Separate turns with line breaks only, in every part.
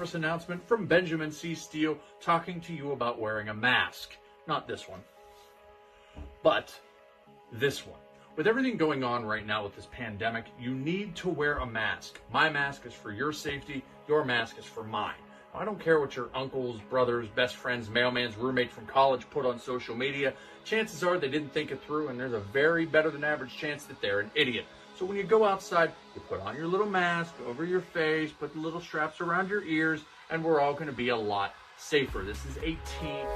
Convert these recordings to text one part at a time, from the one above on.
service announcement from Benjamin C. Steele talking to you about wearing a mask. Not this one, but this one. With everything going on right now with this pandemic, you need to wear a mask. My mask is for your safety. Your mask is for mine. I don't care what your uncles, brothers, best friends, mailman's roommate from college put on social media. Chances are they didn't think it through, and there's a very better than average chance that they're an idiot. So when you go outside, you put on your little mask over your face, put the little straps around your ears, and we're all going to be a lot safer. This is a team.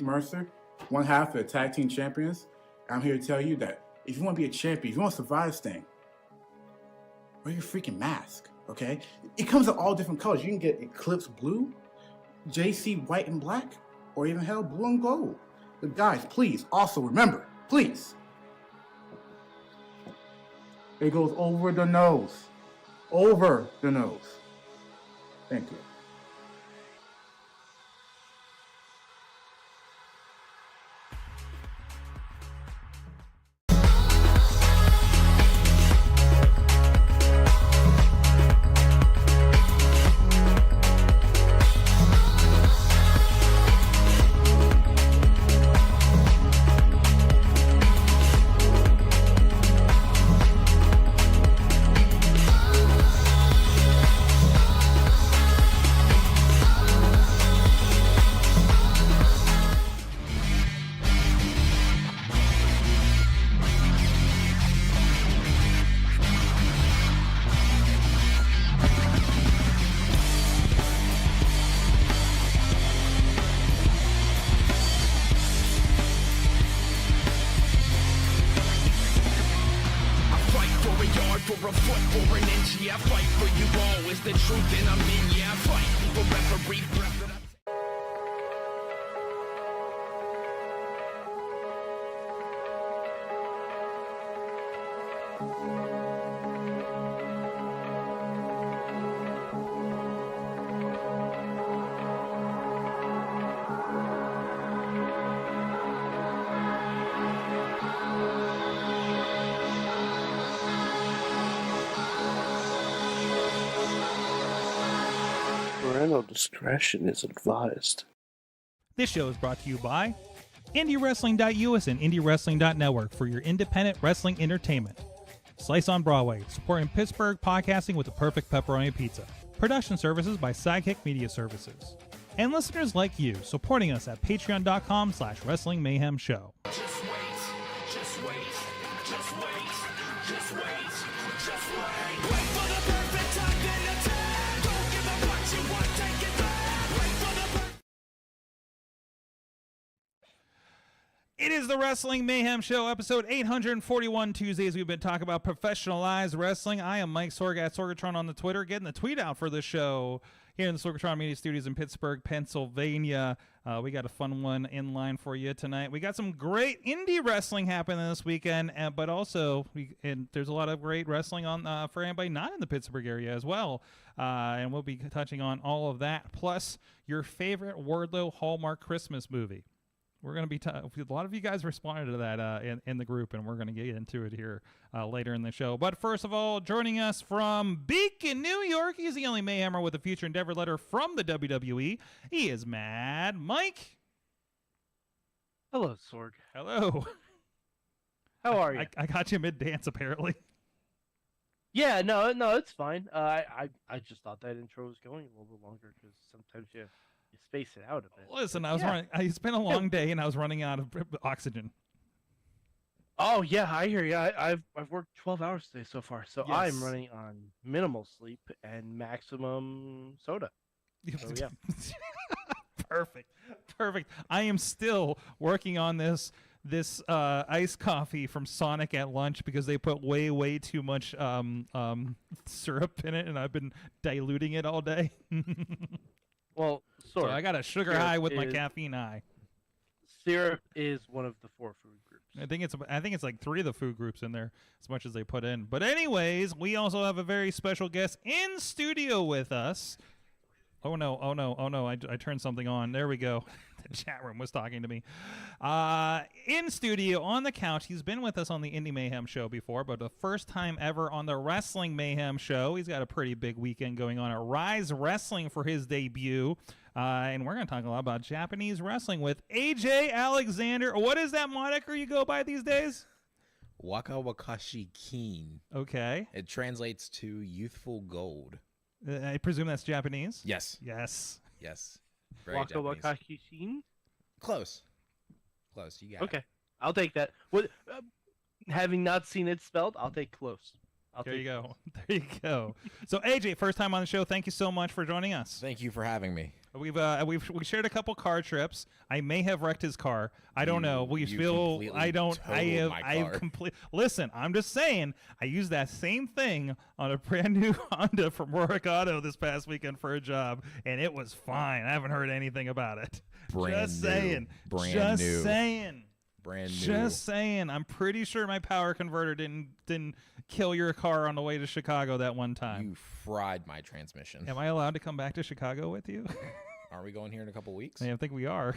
Mercer, one half of the tag team champions. I'm here to tell you that if you want to be a champion, if you want to survive this thing, wear your freaking mask, okay? It comes in all different colors. You can get Eclipse Blue, JC White and Black, or even hell, Blue and Gold. But guys, please, also remember, please, it goes over the nose. Over the nose. Thank you.
Parental discretion is advised.
This show is brought to you by IndyWrestling.us and IndyWrestling.network for your independent wrestling entertainment. Slice on Broadway, supporting Pittsburgh podcasting with the perfect pepperoni pizza. Production services by Sidekick Media Services. And listeners like you, supporting us at patreon.com/Wrestling Mayhem Show.
Just wait, just wait, just wait, just wait, just wait. Wait for the perfect time, then attack. Don't give up what you want, take it back. Wait for the
It is the Wrestling Mayhem Show, episode 841. Tuesdays, we've been talking about professionalized wrestling. I am Mike Sorg at Sorgatron on the Twitter, getting the tweet out for this show here in the Sorgatron Media Studios in Pittsburgh, Pennsylvania. We got a fun one in line for you tonight. We got some great indie wrestling happening this weekend, but also there's a lot of great wrestling on for anybody not in the Pittsburgh area as well. And we'll be touching on all of that, plus your favorite Wardlow Hallmark Christmas movie. We're going to be a lot of you guys responded to that in the group, and we're going to get into it here later in the show. But first of all, joining us from Beacon, New York, he's the only Mayhemmer with a future endeavor letter from the WWE. He is Mad Mike.
Hello, Sorg.
Hello.
How are you?
I got you mid dance apparently.
Yeah, no, it's fine. I just thought that intro was going a little bit longer because sometimes you space it out a bit.
Listen,
But yeah.
It's been a long day and I was running out of oxygen.
Oh yeah, I hear you. I've worked 12 hours today so far, so
Yes.
I'm running on minimal sleep and maximum soda. So yeah.
Perfect. I am still working on this iced coffee from Sonic at lunch because they put way too much syrup in it, and I've been diluting it all day.
Well,
So I got a sugar
Syrup
high with my
is-
caffeine high.
Syrup is one of the 4 food groups.
I think it's like 3 of the food groups in there, as much as they put in. But anyways, we also have a very special guest in studio with us. Oh no! I turned something on. There we go. The chat room was talking to me. In studio on the couch. He's been with us on the Indie Mayhem show before, but the first time ever on the Wrestling Mayhem show. He's got a pretty big weekend going on at Ryse Wrestling for his debut. And we're going to talk a lot about Japanese wrestling with AJ Alexander. What is that moniker you go by these days?
Waka Wakashi Keen.
Okay.
It translates to youthful gold.
I presume that's Japanese?
Yes.
Yes.
Yes. Very
Waka
Japanese.
Wakashi Shin?
Close. You got it.
Okay, I'll take that. What? Having not seen it spelled, I'll take close.
There you go. There you go. So AJ, first time on the show. Thank you so much for joining us.
Thank you for having me.
We shared a couple car trips. I may have wrecked his car. I don't know. We
you
feel
completely
I don't. I
totaled
have.
my
I have
car.
complete. Listen, I'm just saying. I used that same thing on a brand new Honda from Warwick Auto this past weekend for a job, and it was fine. I haven't heard anything about it.
Brand
just
new.
saying.
Brand
just
new.
saying.
Brand new.
Just saying. I'm pretty sure my power converter didn't kill your car on the way to Chicago that one time.
You fried my transmission.
Am I allowed to come back to Chicago with you?
Aren't we going here in a couple weeks?
I think we are.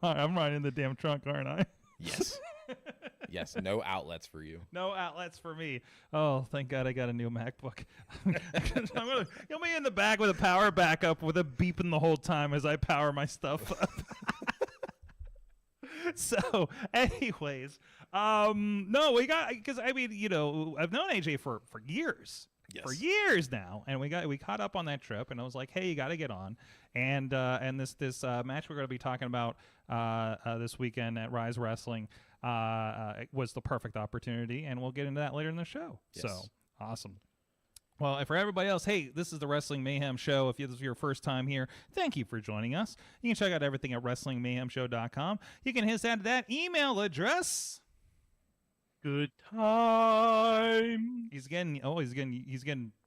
I'm riding in the damn trunk, aren't I?
Yes. Yes. No outlets for you.
No outlets for me. Oh, thank God I got a new MacBook. You'll be in the back with a power backup with a beeping the whole time as I power my stuff up. So, anyways, no, we got, because I mean, I've known AJ for years.
Yes.
For years now, and we caught up on that trip, and I was like, "Hey, you got to get on." And this match we're going to be talking about this weekend at Ryse Wrestling was the perfect opportunity, and we'll get into that later in the show.
Yes.
So awesome. Well, and for everybody else, hey, this is the Wrestling Mayhem Show. If this is your first time here, thank you for joining us. You can check out everything at WrestlingMayhemShow.com. You can hit us at that email address.
Good time.
He's getting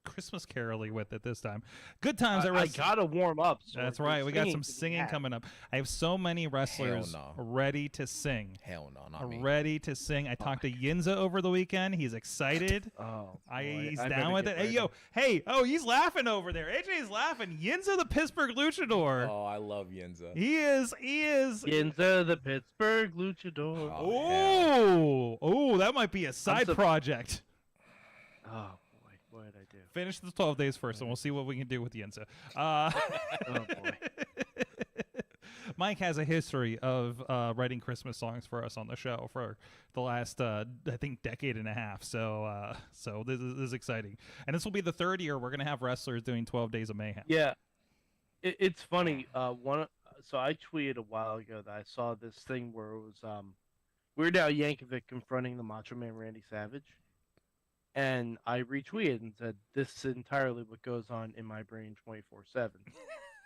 Christmas carol-y with it this time. Good times at
I
wrestling.
gotta warm up. So
That's
there's
right. We got some
to be
singing
had.
coming up. I have so many wrestlers
no.
ready to sing.
Hell no, not me.
Ready to sing. I talked to Yinza over the weekend. He's excited.
Oh,
He's
I
down
better
with
get
it.
ready.
Hey, he's laughing over there. AJ's laughing. Yinza, the Pittsburgh luchador.
Oh, I love Yenza.
He is.
Ginza, the Pittsburgh Luchador.
Oh, that might be a side project.
Oh boy, what did I do?
Finish the 12 days first, and we'll see what we can do with Yinza.
Oh boy.
Mike has a history of writing Christmas songs for us on the show for the last, I think, decade and a half. So this is exciting. And this will be the third year we're going to have wrestlers doing 12 Days of Mayhem.
Yeah, it's funny. So I tweeted a while ago that I saw this thing where it was Weird Al Yankovic confronting the Macho Man Randy Savage, and I retweeted and said, "This is entirely what goes on in my brain 24/7."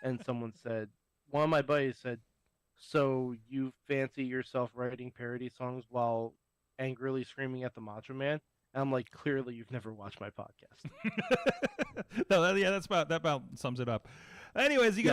And someone said, one of my buddies said, "So you fancy yourself writing parody songs while angrily screaming at the Macho Man?" And I'm like, clearly you've never watched my podcast.
No, that about sums it up. Anyways, you can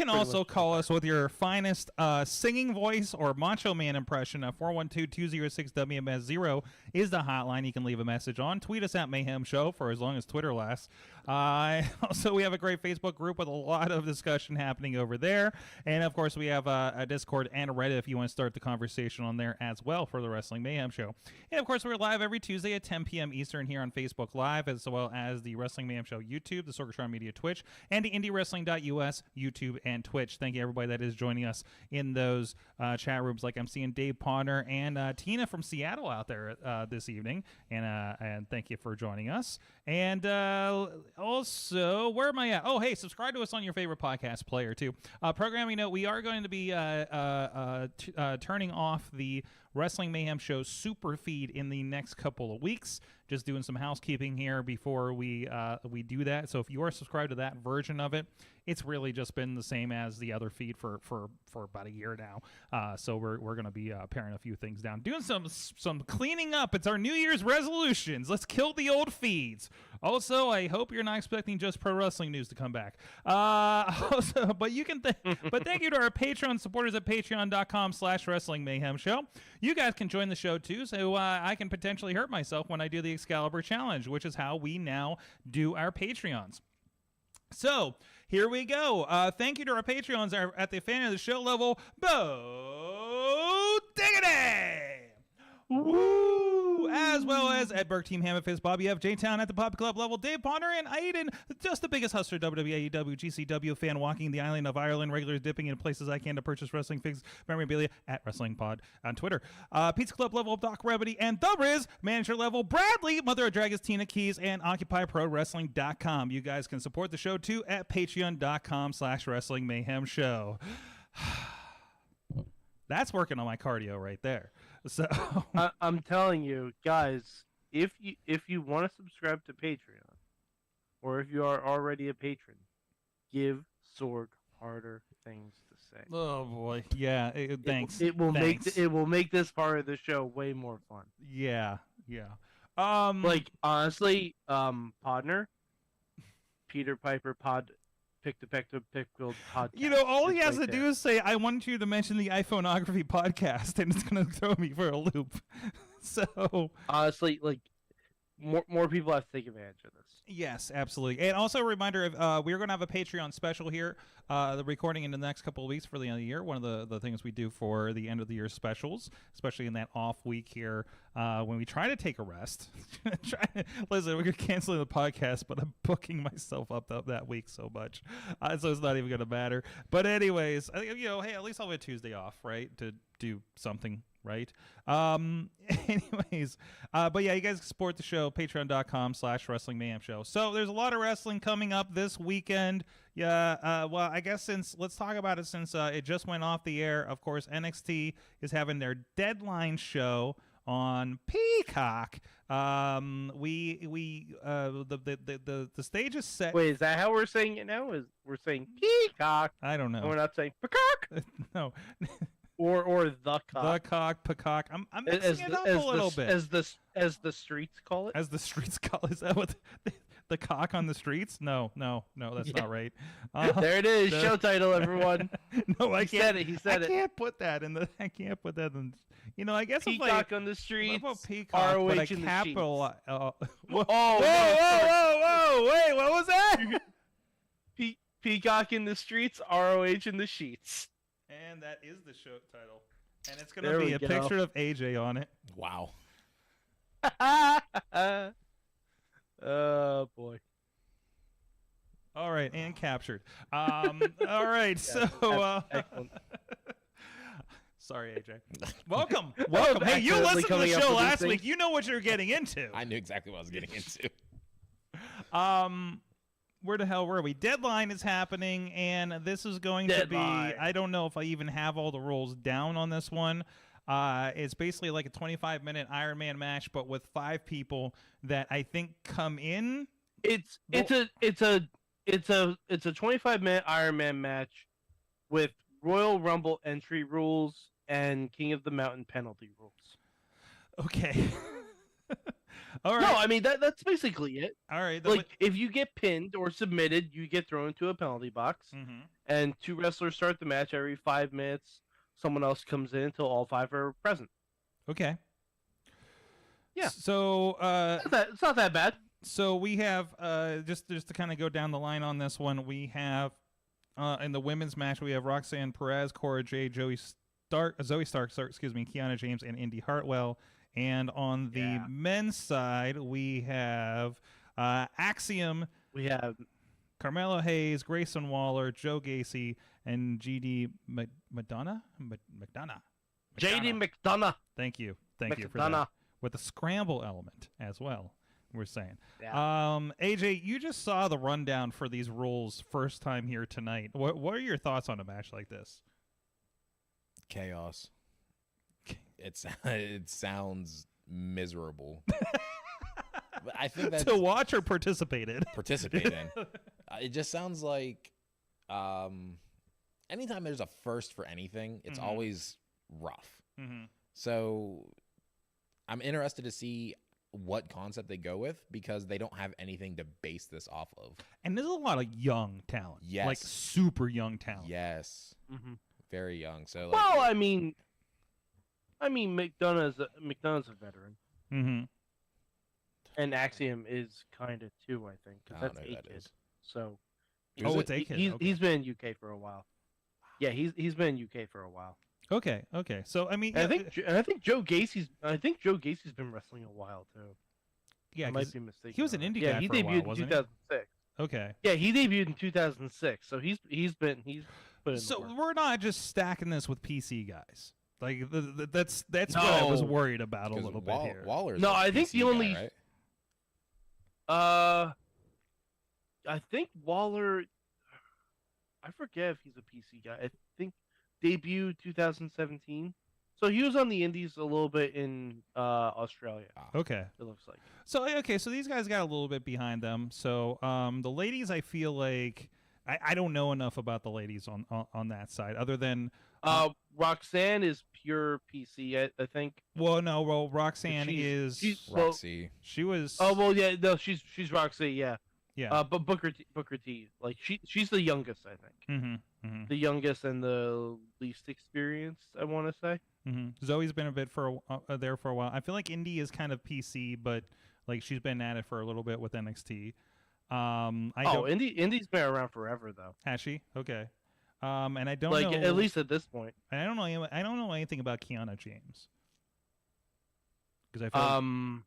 also call us with your finest singing voice or Macho Man impression. 412-206-WMS0 is the hotline you can leave a message on. Tweet us at Mayhem Show for as long as Twitter lasts. Also, we have a great Facebook group with a lot of discussion happening over there. And, of course, we have a Discord and a Reddit if you want to start the conversation on there as well for the Wrestling Mayhem Show. And, of course, we're live every Tuesday at 10 p.m. Eastern here on Facebook Live, as well as the Wrestling Mayhem Show YouTube, the Sorgatron Media Twitch, and the Indie IndyWrestling.us, YouTube, and Twitch. Thank you, everybody that is joining us in those chat rooms. Like I'm seeing Dave Potter and Tina from Seattle out there this evening, and thank you for joining us. And also, where am I at? Oh, hey, subscribe to us on your favorite podcast player too. Programming note: we are going to be turning off the Wrestling Mayhem Show super feed in the next couple of weeks. Just doing some housekeeping here before we do that. So if you are subscribed to that version of it, it's really just been the same as the other feed for about a year now. So we're going to be paring a few things down, doing some cleaning up. It's our New Year's resolutions. Let's kill the old feeds. Also, I hope you're not expecting just pro wrestling news to come back. Also, but you can but thank you to our Patreon supporters at patreon.com/Wrestling Mayhem Show. You guys can join the show too, so I can potentially hurt myself when I do the Excalibur Challenge, which is how we now do our Patreons. So here we go. Thank you to our Patreons at the fan of the show level. Bo Diggity! Woo! As well as Ed Burke, Team Hammerfist, Bobby F, J-Town at the Pop Club level, Dave Ponder, and Aiden, just the biggest hustler WWE, AEW, GCW fan walking the island of Ireland, regulars dipping into places I can to purchase wrestling figs, memorabilia at Wrestling Pod on Twitter. Pizza Club level, Doc Remedy, and The Riz, manager level, Bradley, Mother of Dragons, Tina Keys, and OccupyProWrestling.com. You guys can support the show too at patreon.com/Wrestling Mayhem Show. That's working on my cardio right there. So
I'm telling you, guys, if you want to subscribe to Patreon, or if you are already a patron, give Sorg harder things to say.
Oh boy, yeah. Thanks.
It will
Thanks.
make this part of the show way more fun.
Yeah.
Like honestly, Podner, Peter Piper Pick the Pickfield podcast.
You know, all he has
right
to
there.
do is say, "I wanted you to mention the iPhoneography podcast," and it's gonna throw me for a loop. So
Honestly, like more people have to take advantage of this.
yes, absolutely. And also a reminder of we're going to have a Patreon special here, the recording in the next couple of weeks for the end of the year. One of the things we do for the end of the year specials, especially in that off week here when we try to take a rest. Listen, we're canceling the podcast, but I'm booking myself up that week so much. So it's not even going to matter. But anyways, you know, hey, at least I'll have a Tuesday off, right, to do something. Right. Anyways, but yeah, you guys can support the show, patreon.com/Wrestling Mayhem Show. So there's a lot of wrestling coming up this weekend. Yeah. Well, I guess let's talk about it since it just went off the air. Of course, NXT is having their deadline show on Peacock. The stage is set.
Wait, is that how we're saying it now? We're saying Peacock?
I don't know.
And we're not saying Peacock?
No.
Or the cock.
The cock, Peacock. I'm mixing it up a little bit.
As the streets call it.
As the streets call it. Is that what the cock on the streets? No, that's not right.
There it is. Show title, everyone.
No, I can't.
He said it.
I can't put that in the. I can't put that in. You know, I guess
Peacock on the streets.
Peacock,
ROH
but I
in the
capital.
sheets.
Whoa!
no,
Wait, what was that?
Peacock in the streets. ROH in the sheets.
And that is the show title. And it's going to
There
be
we
a
go.
picture of AJ on it.
Wow.
Oh boy.
All right, and captured. All right, so
Excellent.
sorry, AJ. Welcome. Hey, you
Accidentally
listened to the
coming up
show
with these
last
things.
week. You know what you're getting into.
I knew exactly what I was getting into.
Where the hell were we? Deadline is happening, and this is going to be. I don't know if I even have all the rules down on this one. It's basically like a 25-minute Iron Man match, but with 5 people that I think come in.
It's a 25-minute Iron Man match with Royal Rumble entry rules and King of the Mountain penalty rules.
Okay. All right.
No, I mean that's basically it.
All right.
Like if you get pinned or submitted, you get thrown into a penalty box, and 2 wrestlers start the match every 5 minutes. Someone else comes in until all 5 are present.
Okay.
Yeah.
So
It's not that bad.
So we have just to kind of go down the line on this one, we have in the women's match we have Roxanne Perez, Cora Jade, Zoe Stark, Kiana James, and Indy Hartwell. And on the men's side, we have Axiom.
We have
Carmelo Hayes, Grayson Waller, Joe Gacy, and GD McDonough.
JD McDonough.
Thank you for that. With the scramble element as well. We're saying.
Yeah.
AJ, you just saw the rundown for these rules first time here tonight. What are your thoughts on a match like this?
Chaos. It sounds miserable. But I think that's
to watch or participate in.
Participate in. It just sounds like anytime there's a first for anything, it's always rough. So I'm interested to see what concept they go with because they don't have anything to base this off of. And
there's a lot of young talent.
Yes.
Like super young talent.
Yes. Very young. So
well, I mean McDonough's a veteran. And Axiom is kind of too, I think, because that's A-Kid. So,
it's A-Kid.
He's been in UK for a while. Yeah, he's been in UK for a while.
Okay. So I mean,
I think Joe Gacy's been wrestling a while too.
Yeah,
I might be mistaken.
He was an indie guy
he
for a while,
debuted
wasn't
in 2006.
Okay.
Yeah, he debuted in 2006. So he's put in
So
the work.
we're not just stacking this with PC guys. Like that's what I was worried about a little bit here.
Waller's
no,
a
I think
PC
the only.
guy, right?
I think Waller. I forget if he's a PC guy. I think debuted 2017. So he was on the Indies a little bit in Australia.
Okay.
It looks like.
So so these guys got a little bit behind them. So the ladies, I feel like I don't know enough about the ladies on that side other than
Roxanne is pure PC, I think.
Well, Roxanne is
Roxy.
She was.
Oh well, yeah, no, she's Roxy, yeah.
Yeah.
But Booker T, like she's the youngest, I think. The youngest and the least experienced, I want to say.
Zoe's been a bit there for a while. I feel like Indy is kind of PC, but like she's been at it for a little bit with NXT.
Indy's been around forever though.
Has she? Okay. And I don't
know,
at
least at this point.
I don't know anything about Kiana James. Because I feel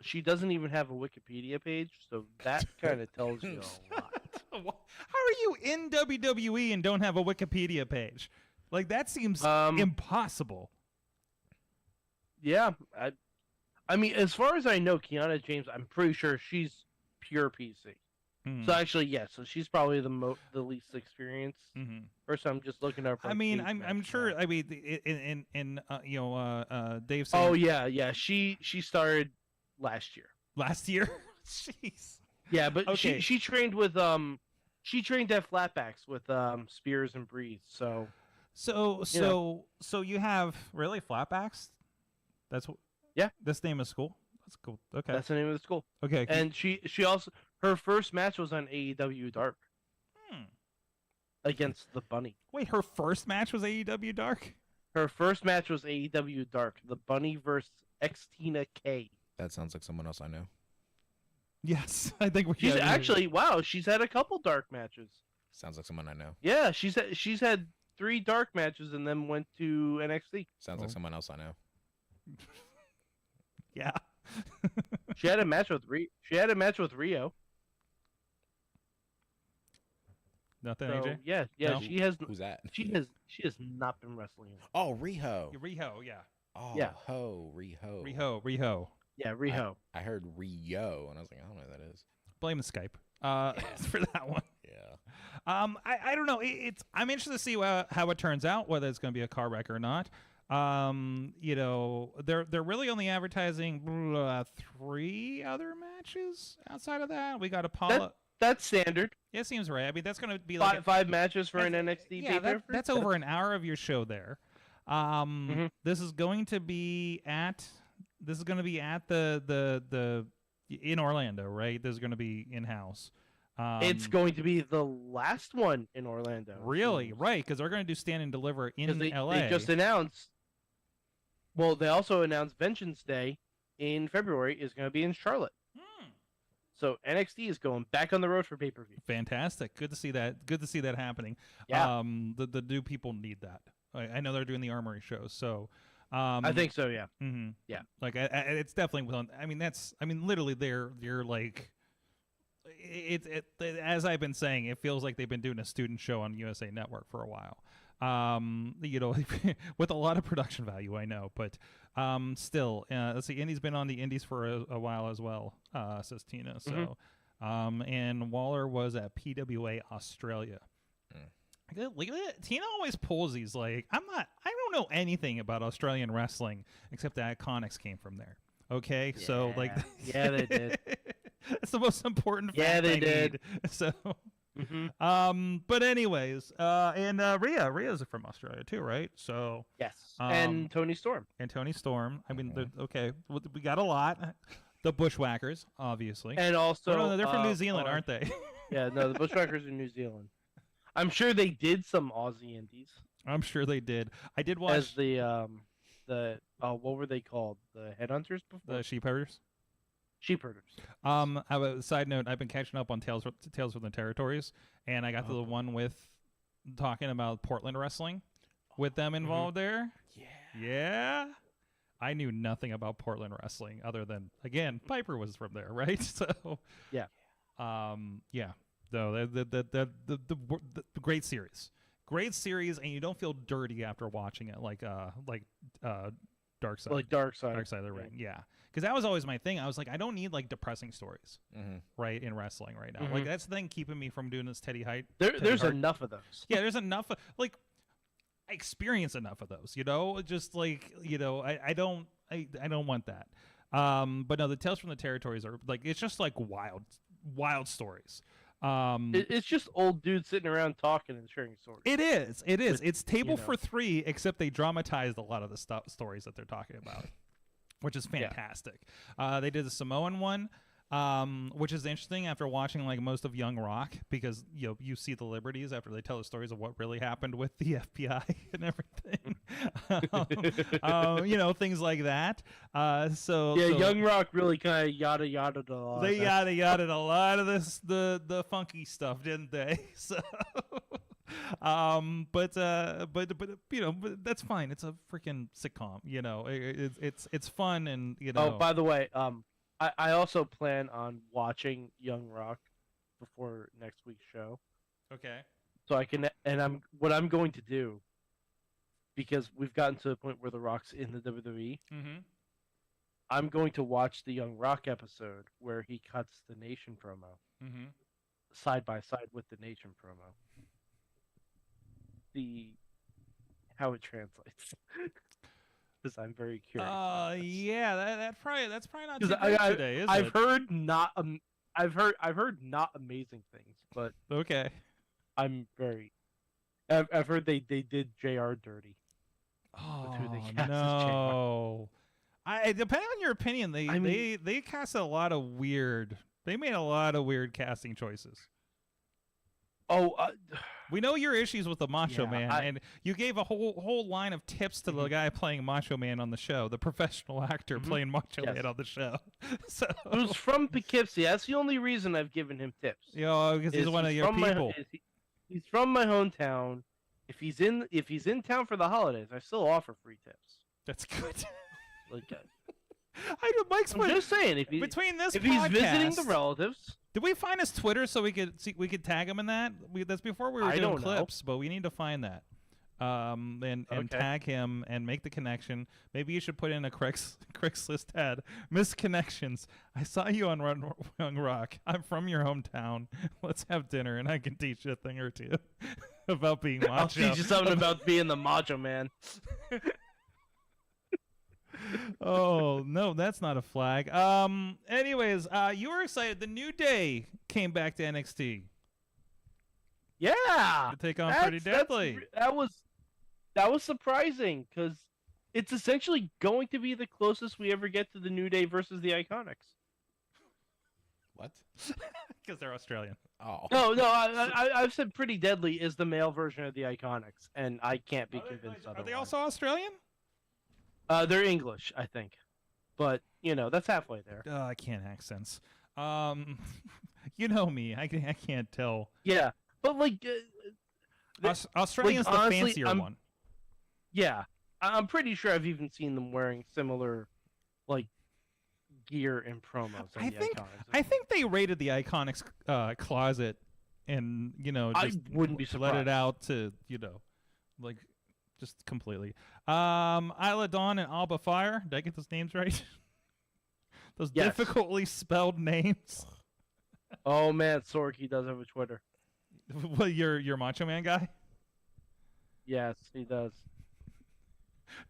she doesn't even have a Wikipedia page, so that kind of tells you a lot.
How are you in WWE and don't have a Wikipedia page? Like that seems impossible.
Yeah, I mean, as far as I know, Kiana James, I'm pretty sure she's pure PC. So actually, yeah. So she's probably the least experienced person. I'm just looking up.
I mean, I'm sure. Now. I mean, in Dave. Saying,
oh yeah. She started last year.
Last year, jeez.
Yeah, but okay. she trained with she trained at Flatbacks with Spears and Breeze. So you have really Flatbacks. That's what. Yeah. This name of school. That's cool. Okay. That's the name of the school. Okay. And she also her first match was on AEW Dark. Against the Bunny.
Wait, her first match was AEW Dark?
Her first match was AEW Dark. The Bunny versus Tina K.
That sounds like someone else I know.
Yes, I think
she's actually wow. She's had a couple dark matches.
Sounds like someone I know.
Yeah, she's had 3 dark matches and then went to NXT.
Sounds like someone else I know.
Yeah.
She had a match with Rio.
Nothing, AJ?
Yeah.
No.
She has.
Who's that?
She has not been wrestling.
Oh, Riho.
Riho, yeah.
Oh,
yeah.
Riho.
Riho.
Yeah, Riho.
I heard Rio, and I was like, I don't know who that is.
Blame the Skype for that one.
Yeah.
I don't know. I'm interested to see how it turns out, whether it's going to be a car wreck or not. They're really only advertising 3 other matches outside of that. We got Apollo.
That's standard.
Yeah, it seems right. I mean, that's going to be like
five matches for an NXT.
Yeah, that's over an hour of your show there. This is going to be at the in Orlando, right? This is going to be in-house.
It's going to be the last one in Orlando.
Really? Right, because they're going to do Stand and Deliver in LA.
They just announced. Well, they also announced Vengeance Day in February is going to be in Charlotte. So NXT is going back on the road for pay-per-view.
Fantastic. Good to see that. Good to see that happening.
Yeah.
The new people need that. I know they're doing the Armory shows, so.
I think so. Yeah.
Mm-hmm.
Yeah.
Like it's definitely. I mean, literally, they're like. as I've been saying, it feels like they've been doing a student show on USA Network for a while. With a lot of production value, I know, but still, let's see, Indy's been on the Indies for a while as well, says Tina. So, and Waller was at PWA Australia. Look at that. Tina always pulls these like I don't know anything about Australian wrestling except that Iconics came from there. Okay,
Yeah.
so like
Yeah, they did.
That's the most important fact
Yeah, they
I
did.
need. So but anyways, and Rhea's from Australia too, right? So
Yes. And Tony Storm.
I mean, okay, we got a lot. The Bushwhackers, obviously.
And also
oh, no, they're from New Zealand, aren't they?
Yeah, no, the Bushwhackers are New Zealand. I'm sure they did some Aussie indies.
I'm sure they did. I did watch
as the what were they called? The Headhunters before?
the Sheep Herders.
Sheep Herders.
I have a side note. I've been catching up on Tales from the Territories, and I got to the one with talking about Portland wrestling, with them involved there. Yeah. I knew nothing about Portland wrestling other than again Piper was from there, right? So
yeah.
No, the great series, and you don't feel dirty after watching it, like Dark Side, Dark Side of the Ring, yeah. Because that was always my thing. I was like, I don't need like depressing stories, right, in wrestling right now. Like that's the thing keeping me from doing this Teddy Hart.
There's enough of those.
Yeah, there's enough. Like, I experience enough of those. Just like I don't want that. But no, the Tales from the Territories are like it's just like wild stories.
It's just old dudes sitting around talking and sharing stories.
It is. It's table for three, except they dramatized a lot of the stories that they're talking about, which is fantastic. They did the Samoan one, which is interesting after watching like most of Young Rock, because you see the liberties after they tell the stories of what really happened with the FBI and everything. Things like that. So
Young Rock really kind of yada a lot.
They yada a lot of this the funky stuff, didn't they? So but that's fine. It's a freaking sitcom, it's fun, and
Oh, by the way, I also plan on watching Young Rock before next week's show.
Okay.
So I can, and what I'm going to do, because we've gotten to the point where The Rock's in the WWE. I'm going to watch the Young Rock episode where he cuts the Nation promo side by side with the Nation promo. How it translates. Because I'm very curious.
Yeah, that's probably not too
Because
good today, is it?
I've heard not amazing things, but
okay.
I've heard they did JR dirty.
Oh
who they cast as
no! Depending on your opinion, they cast a lot of weird. They made a lot of weird casting choices. We know your issues with the Macho Man, and you gave a whole line of tips to the guy playing Macho Man on the show, the professional actor playing Macho Man on the show. So
who's from Poughkeepsie? That's the only reason I've given him tips.
Because he's one of your people.
He's from my hometown. If he's in town for the holidays, I still offer free tips.
That's good.
I'm just saying, if he's visiting the relatives.
Did we find his Twitter so we could tag him in that? That's before we were doing clips, but we need to find that. And tag him and make the connection. Maybe you should put in a Craigslist ad. Missed connections. I saw you on Young Rock. I'm from your hometown. Let's have dinner and I can teach you a thing or two about being macho.
I'll teach you something about being the Macho Man.
Oh no, that's not a flag. Anyways, you were excited. The New Day came back to NXT.
Yeah,
to take on Pretty Deadly.
That was surprising because it's essentially going to be the closest we ever get to the New Day versus the Iconics.
What?
Because they're Australian.
Oh.
No, I've said Pretty Deadly is the male version of the Iconics, and I can't be convinced otherwise.
Are they also Australian?
They're English, I think, but that's halfway there.
I can't accents. You know me, I can't tell.
Yeah, but
Australian's the fancier one.
Yeah, I'm pretty sure I've even seen them wearing similar, gear and promos.
I
On the
think
Iconics.
I think they raided the Iconics closet, and
I
just
wouldn't be
let
surprised.
it out to like just completely. Isla Dawn and Alba Fire. Did I get those names right? Those
Yes.
difficultly spelled names.
Oh man, Sorky does have a Twitter.
Well, your Macho Man guy.
Yes, he does.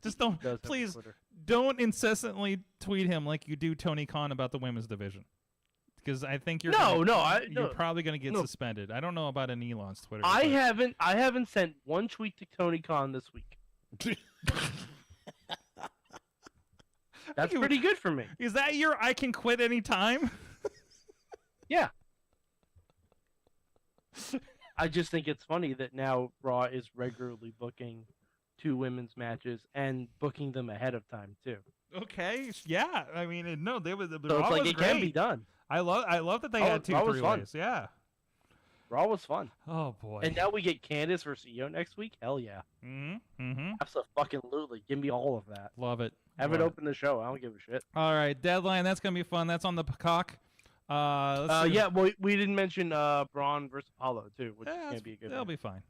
Just don't,
He does have a
please,
Twitter.
don't incessantly tweet him like you do Tony Khan about the women's division, because I think you're you're probably gonna get suspended. I don't know about an Elon's Twitter.
I
but-
haven't sent one tweet to Tony Khan this week. That's
You-
pretty good for me.
Is that your I can quit anytime?
Yeah. I just think it's funny that now Raw is regularly booking 2 women's matches and booking them ahead of time too.
Okay, yeah. I mean, no, the
So
Raw
it's like
was
it
great.
can be done.
I love that they
Raw-
had 2
Raw was fun.
3-ways. Yeah.
Raw was fun.
Oh boy.
And now we get Candice versus Io next week. Hell yeah.
Mm-hmm.
Absolutely. Give me all of that.
Love it.
Have
Love
it open the show. I don't give a shit.
All right, Deadline. That's gonna be fun. That's on the Peacock. Let's see.
Yeah, well, we didn't mention Braun versus Apollo too, which
Yeah,
can be a good
That'll
one.
be fine.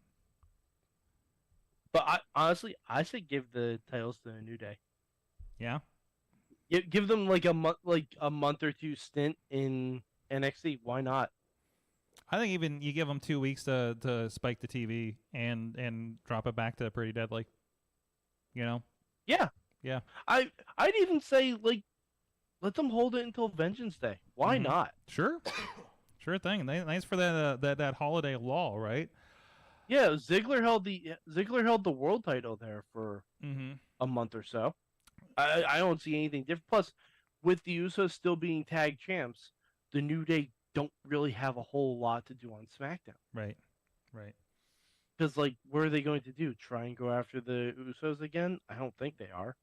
But I say give the titles to a New Day.
Yeah.
Give them like a month or 2 stint in NXT. Why not?
I think even you give them 2 weeks to spike the TV and drop it back to Pretty Deadly.
Yeah.
Yeah.
I'd even say like let them hold it until Vengeance Day. Why
Mhm.
not?
Sure. Sure thing. Nice for that holiday lull, right?
Yeah, Ziggler held the world title there for
Mm-hmm.
a month or so. I don't see anything different. Plus, with the Usos still being tag champs, the New Day don't really have a whole lot to do on SmackDown.
Right. Right.
Because, like, what are they going to do? Try and go after the Usos again? I don't think they are.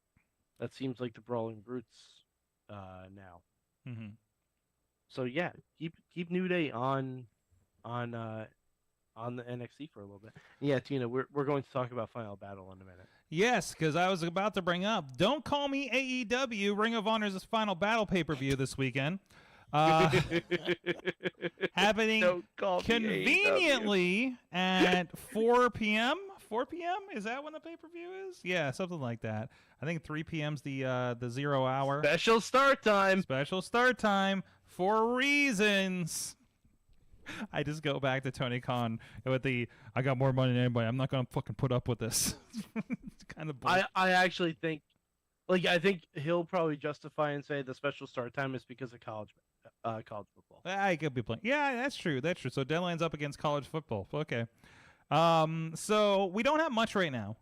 That seems like the Brawling Brutes now.
Mm-hmm.
So yeah, keep New Day on the NXT for a little bit. Yeah, Tina, we're going to talk about Final Battle in a minute.
Yes, because I was about to bring up, don't call me AEW. Ring of Honor's Final Battle pay-per-view this weekend. Happening
Don't call me
conveniently at 4 p.m. 4 p.m. Is that when the pay-per-view is? Yeah, something like that. I think 3 p.m.'s the 0 hour.
Special start time.
Special start time for reasons. I just go back to Tony Khan with I got more money than anybody. I'm not gonna fucking put up with this. It's kind of bullshit.
I actually think, I think he'll probably justify and say the special start time is because of college football.
I could be playing. Yeah, that's true. That's true. So Deadline's up against college football. Okay. So we don't have much right now.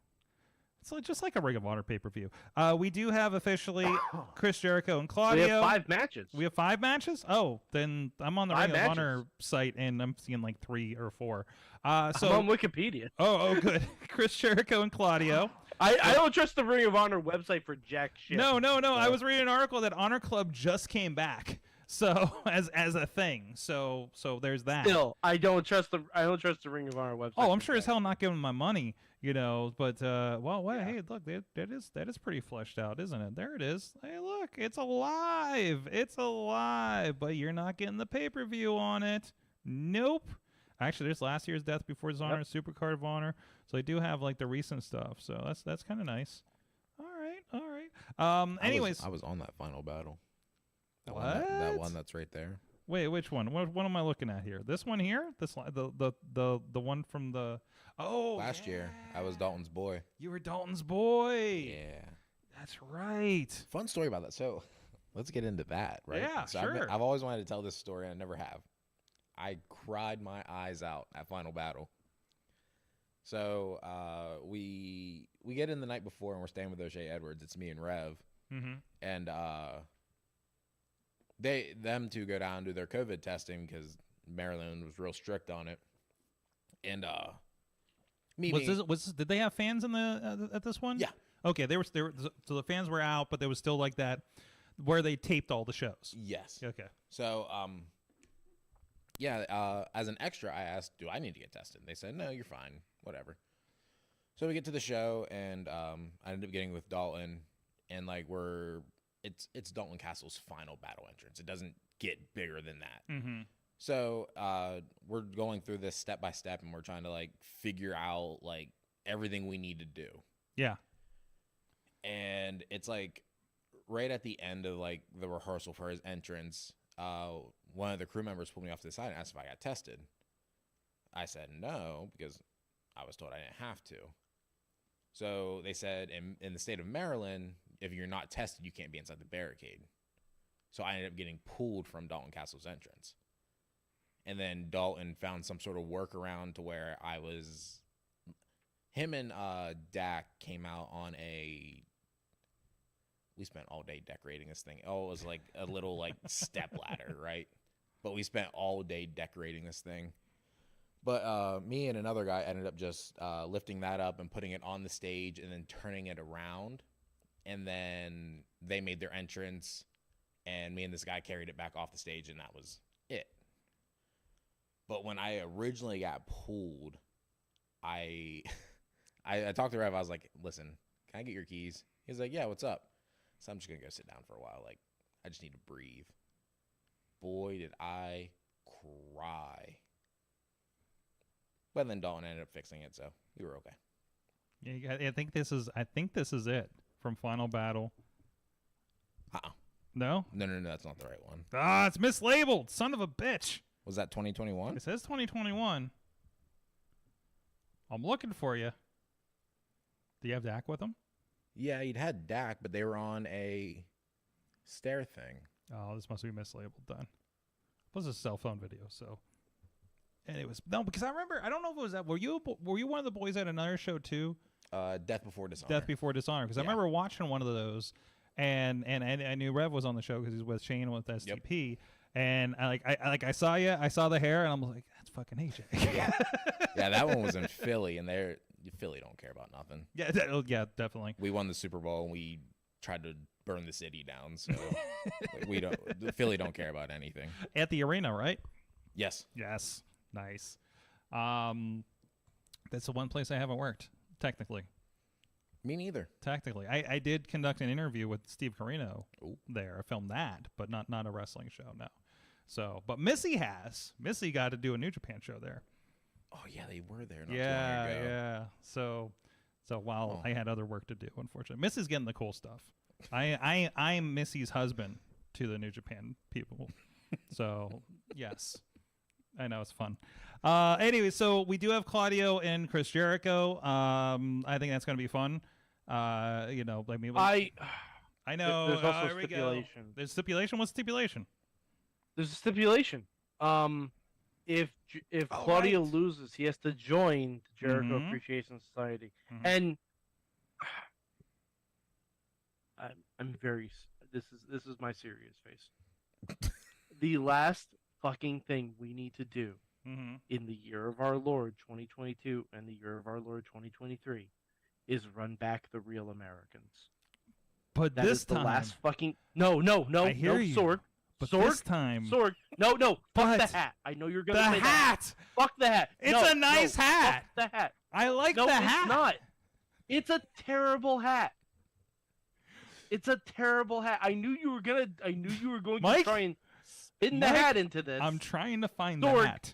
It's just like a Ring of Honor pay-per-view. We do have officially Chris Jericho and Claudio.
We have 5 matches.
We have 5 matches? Oh, then I'm on the
5
Ring of
matches.
Honor site, and I'm seeing like 3 or 4.
I'm on Wikipedia.
Oh, good. Chris Jericho and Claudio.
I don't trust the Ring of Honor website for jack shit.
No. I was reading an article that Honor Club just came back. So as a thing. So there's that.
Still, I don't trust the Ring of Honor website.
Oh, I'm sure as hell not giving my money, but hey, look, that is pretty fleshed out, isn't it? There it is. Hey, look, it's alive. It's alive, but you're not getting the pay-per-view on it. Nope. Actually, there's last year's Death Before Dishonor, Supercard of Honor. So I do have like the recent stuff. So that's kind of nice. All right. Anyways,
I was on that Final Battle. That
What?
That one that's right there.
Wait, which one? What am I looking at here? This one here? The one from the
Last year, I was Dalton's boy.
You were Dalton's boy.
Yeah.
That's right.
Fun story about that. So let's get into that, right?
Yeah,
so
sure.
I've always wanted to tell this story, and I never have. I cried my eyes out at Final Battle. So we get in the night before, and we're staying with O'Shea Edwards. It's me and Rev.
Mm-hmm.
And them two go down and do their COVID testing because Maryland was real strict on it. And
Did they have fans in the at this one?
Yeah.
Okay, they were so the fans were out, but there was still like that where they taped all the shows.
Yes.
Okay.
So as an extra, I asked, do I need to get tested? They said, no, you're fine, whatever. So we get to the show, and I ended up getting with Dalton, and like we're it's Dalton Castle's final battle entrance. It doesn't get bigger than that.
Mm-hmm.
So we're going through this step by step, and we're trying to like figure out like everything we need to do.
Yeah.
And it's like right at the end of like the rehearsal for his entrance, one of the crew members pulled me off to the side and asked if I got tested. I said no, because I was told I didn't have to. So they said in the state of Maryland, if you're not tested, you can't be inside the barricade. So I ended up getting pulled from Dalton Castle's entrance. And then Dalton found some sort of workaround to where him and Dak came out on we spent all day decorating this thing. Oh, it was like a little like step ladder, right? But we spent all day decorating this thing. But me and another guy ended up just lifting that up and putting it on the stage and then turning it around. And then they made their entrance, and me and this guy carried it back off the stage, and that was it. But when I originally got pulled, I talked to Rev. I was like, listen, can I get your keys? He's like, yeah, what's up? So I'm just going to go sit down for a while. Like, I just need to breathe. Boy, did I cry. But then Dalton ended up fixing it, so we were okay.
Yeah, I think this is it from Final Battle. No?
No, that's not the right one.
Ah, it's mislabeled. Son of a bitch.
Was that 2021?
It says 2021. I'm looking for you. Do you have Dak with them?
Yeah, you'd had Dak, but they were on a stair thing.
Oh, this must be mislabeled then. It was a cell phone video, so. And it was no, because I remember. I don't know if it was that. Were you one of the boys at another show too?
Death Before Dishonor.
Death Before Dishonor. Because I remember watching one of those, and I knew Rev was on the show because he's with Shane with STP. Yep. And I saw you. I saw the hair, and I'm like, that's fucking AJ.
Yeah, that one was in Philly, and Philly don't care about nothing.
Yeah, definitely.
We won the Super Bowl, and we tried to burn the city down. So Philly don't care about anything.
At the arena, right?
Yes.
Yes. Nice. That's the one place I haven't worked, technically.
Me neither.
Technically. I did conduct an interview with Steve Carino there. I filmed that, but not a wrestling show, no. So, but Missy got to do a New Japan show there.
Oh, yeah, they were there not too long ago.
Yeah. So while I had other work to do, unfortunately. Missy's getting the cool stuff. I'm Missy's husband to the New Japan people. So, yes. I know, it's fun. Anyway, so we do have Claudio and Chris Jericho. I think that's going to be fun. I know.
There's also stipulation.
There's stipulation. What's stipulation?
There's a stipulation. If Claudio loses, he has to join the Jericho Appreciation Society. Mm-hmm. And I'm very. This is my serious face. The last fucking thing we need to do in the year of our Lord 2022 and the year of our Lord 2023 is run back the Real Americans.
But
that
this
is the
time,
last fucking no,
I hear you.
sword.
But
sword,
this time,
sword. No, fuck the hat. I know you're gonna say
the hat.
Fuck the hat.
It's a nice hat.
Fuck the hat.
I like the hat.
No, it's not. It's a terrible hat. It's a terrible hat. I knew you were going to try and spin the hat into this.
I'm trying to find the hat.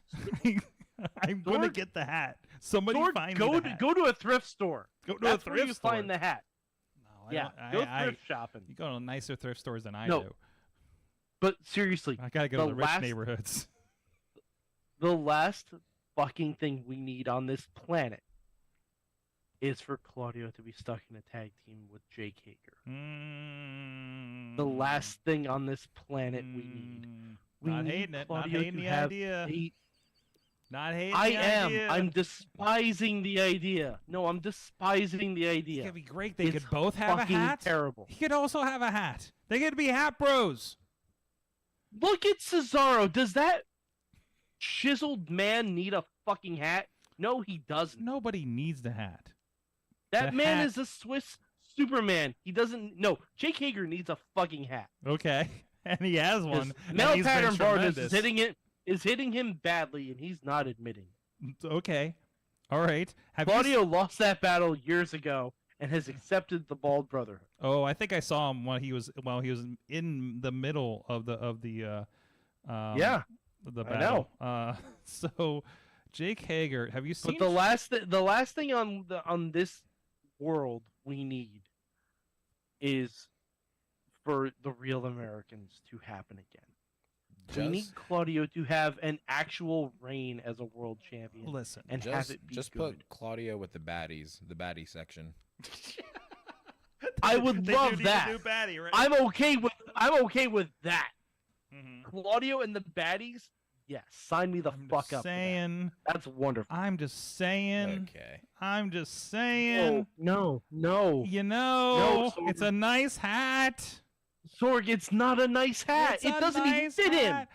I'm going to get the hat. Somebody find me the hat.
Go to a thrift store.
That's where you
find the hat.
No,
go thrift shopping.
You go to nicer thrift stores than I do.
But seriously,
I gotta go to the rich neighborhoods.
The last fucking thing we need on this planet is for Claudio to be stuck in a tag team with Jake Hager. The last thing on this planet we need.
Not hating it. Not hating the idea. Not hating the idea.
I'm despising the idea. No, I'm despising the idea.
It's gonna be great. They could both have a hat.
Terrible.
He could also have a hat. They could be hat bros.
Look at Cesaro. Does that chiseled man need a fucking hat? No, he doesn't.
Nobody needs the hat.
That man is a Swiss Superman. He doesn't. No, Jake Hager needs a fucking hat.
Okay, and he has one.
Mel Pattern Vargas is hitting him badly, and he's not admitting.
Okay, all right.
Claudio lost that battle years ago, and has accepted the Bald Brotherhood.
Oh, I think I saw him while he was in the middle of the
Yeah,
the
I know.
battle. So Jake Hager, have you seen?
But the last thing on this world we need is for the real Americans to happen again. We need Claudio to have an actual reign as a world champion.
Listen,
and have it be
just
good.
put Claudio with the baddies, the baddie section.
I would
They
love
do need
that.
a new baddie, right?
I'm okay with that.
Mhm.
Claudio and the baddies. Yes, sign me the
I'm
fuck
just
up. for that.
saying.
That's wonderful.
I'm just saying.
Okay.
I'm just saying.
No.
You know,
Sorg.
it's a nice hat.
Sorg, it's not a nice hat.
It's
It
a
doesn't
nice
even fit him.
hat.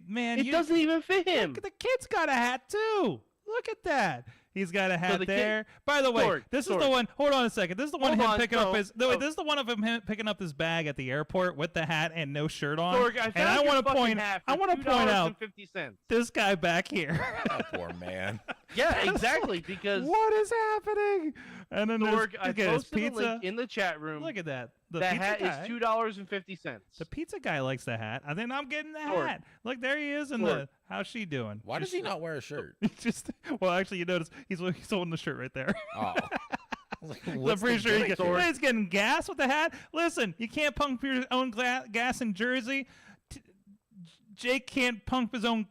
Man,
It doesn't even fit him.
Look, the kid's got a hat too. Look at that. He's got a hat
the kid-
there. By the way,
Sorg,
this is
Sorg.
the one. Hold on a second. This is the one
Hold
him
on,
picking up
no,
his.
no.
This is the one of him picking up his bag at the airport with the hat and no shirt on.
Sorg, I
and
found
I
your
want to
fucking
point.
hat
I
for
want to point out
$2.50.
this guy back here.
Oh, poor man.
Yeah, exactly. Because
What is happening? And then
Sorg, I
look at his
posted a
pizza.
link in the chat room.
Look at that. The
that
pizza
hat
guy.
is $2.50.
The pizza guy likes the hat. I think I'm getting the
Sorg.
hat. Look, there he is in
Sorg.
the. How's she doing?
Why does he not wear a shirt?
Just well, actually, you notice he's holding the shirt right there.
Oh. I was like,
I'm
what's
pretty
the
sure
gimmick?
he's getting gas with the hat. Listen, you can't pump your own gas in Jersey. Jake can't pump his own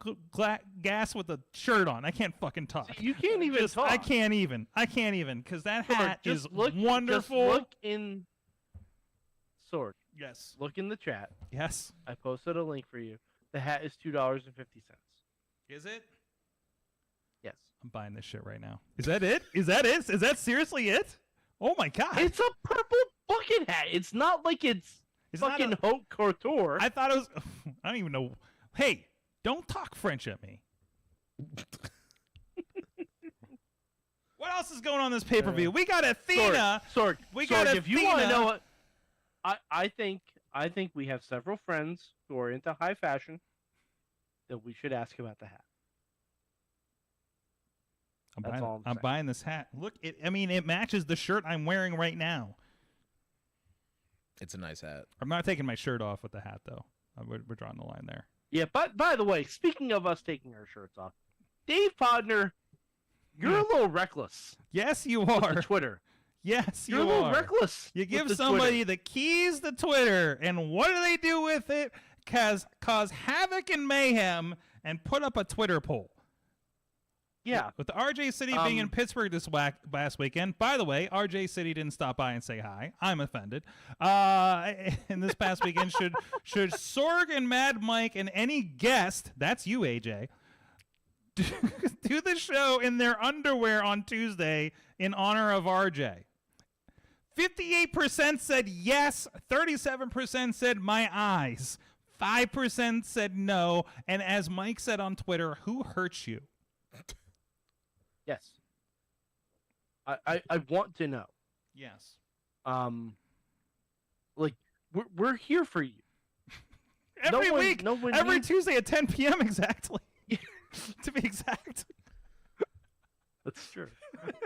gas with a shirt on. I can't fucking talk.
You can't even talk.
I can't even because that hat
Sorg,
is
just look,
wonderful.
Just look in. Sorg,
Yes.
look in the chat.
Yes.
I posted a link for you. The hat is $2.50.
Is it?
Yes.
I'm buying this shit right now. Is that it? Is that it? Is that seriously it? Oh my god.
It's a purple bucket hat. It's not like it's
not
fucking haute couture.
I thought it was. I don't even know. Hey, don't talk French at me. What else is going on this pay per view? We got Athena.
Sorg,
We got
Sorg, if you want to
Athena.
know what, I think we have several friends who are into high fashion that we should ask about the hat. That's all I'm
I'm
saying.
buying this hat. Look, it matches the shirt I'm wearing right now.
It's a nice hat.
I'm not taking my shirt off with the hat though. We're drawing the line there.
Yeah, but by the way, speaking of us taking our shirts off, Dave Podner, you're a little reckless.
Yes, you
with
are.
the Twitter.
Yes,
You're
you
a little
are.
reckless.
You
with
give
the
somebody
Twitter.
the keys to Twitter, and what do they do with it? Cause havoc and mayhem and put up a Twitter poll.
Yeah.
With the RJ City being in Pittsburgh this last weekend. By the way, RJ City didn't stop by and say hi. I'm offended. And this past weekend, should Sorg and Mad Mike and any guest, that's you, AJ, do the show in their underwear on Tuesday in honor of RJ? 58% said yes. 37% said my eyes. 5% said no. And as Mike said on Twitter, who hurts you?
Yes. I want to know.
Yes.
Like we're here for you.
Every
one-
week.
no one
Every
needs-
Tuesday at 10 p.m. exactly. To be exact.
That's true.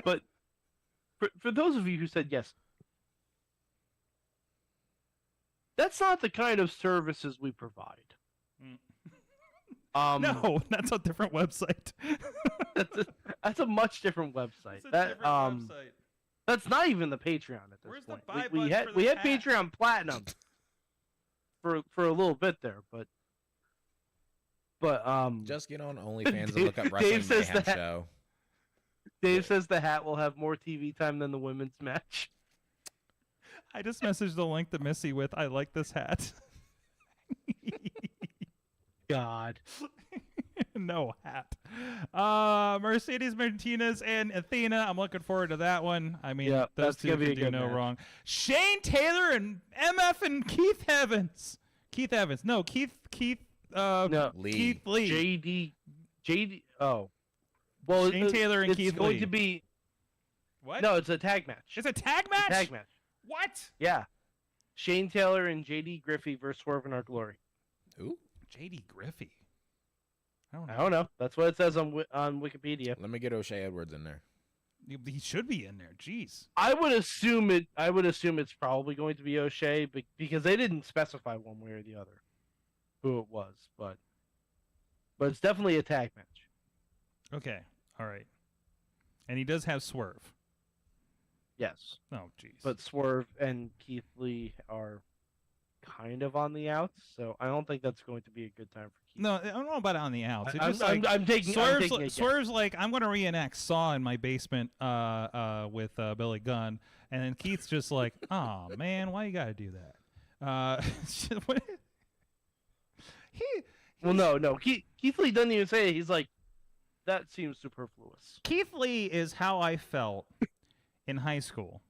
But for those of you who said yes, that's not the kind of services we provide.
No, that's a different website.
That's a much different website.
It's a
That
different website.
That's not even the Patreon at this
Where's the
point.
buy
We
button
had
for
we
this
had
hat?
Patreon Platinum for a little bit there, but
Just get on OnlyFans and
Dave-
look up
Dave
Wrestling
says
Mayhem
that-
Show.
Dave says the hat will have more TV time than the women's match.
I just messaged the link to Missy with, I like this hat.
God.
No hat. Mercedes Martinez and Athena. I'm looking forward to that one. I mean,
Yeah,
those
that's
two
gonna be
can
a
do
good
no
match.
wrong. Shane Taylor and MF and Keith Evans. Keith Evans. No, Keith.
No.
Lee.
Keith Lee.
JD. Oh. Well,
Shane Taylor and
it's
Keith
going
Lee.
to be.
What?
No, it's a tag match.
It's a tag match.
Tag match.
What?
Yeah. Shane Taylor and JD Griffey versus Swerve and Our Glory.
Ooh.
JD Griffey. I don't know.
I don't know. That's what it says on Wikipedia.
Let me get O'Shea Edwards in there.
He should be in there. Jeez.
I would assume it's probably going to be O'Shea, because they didn't specify one way or the other who it was, but it's definitely a tag match.
Okay. All right. And he does have Swerve.
Yes.
Oh, jeez.
But Swerve and Keith Lee are kind of on the outs, so I don't think that's going to be a good time for Keith.
No, I don't know about on the outs. It's
I'm,
just like
I'm taking
Swerve's like, I'm going to reenact Saw in my basement with Billy Gunn, and then Keith's just like, oh man, why you got to do that?
No. Keith Lee doesn't even say it. He's like, that seems superfluous.
Keith Lee is how I felt in high school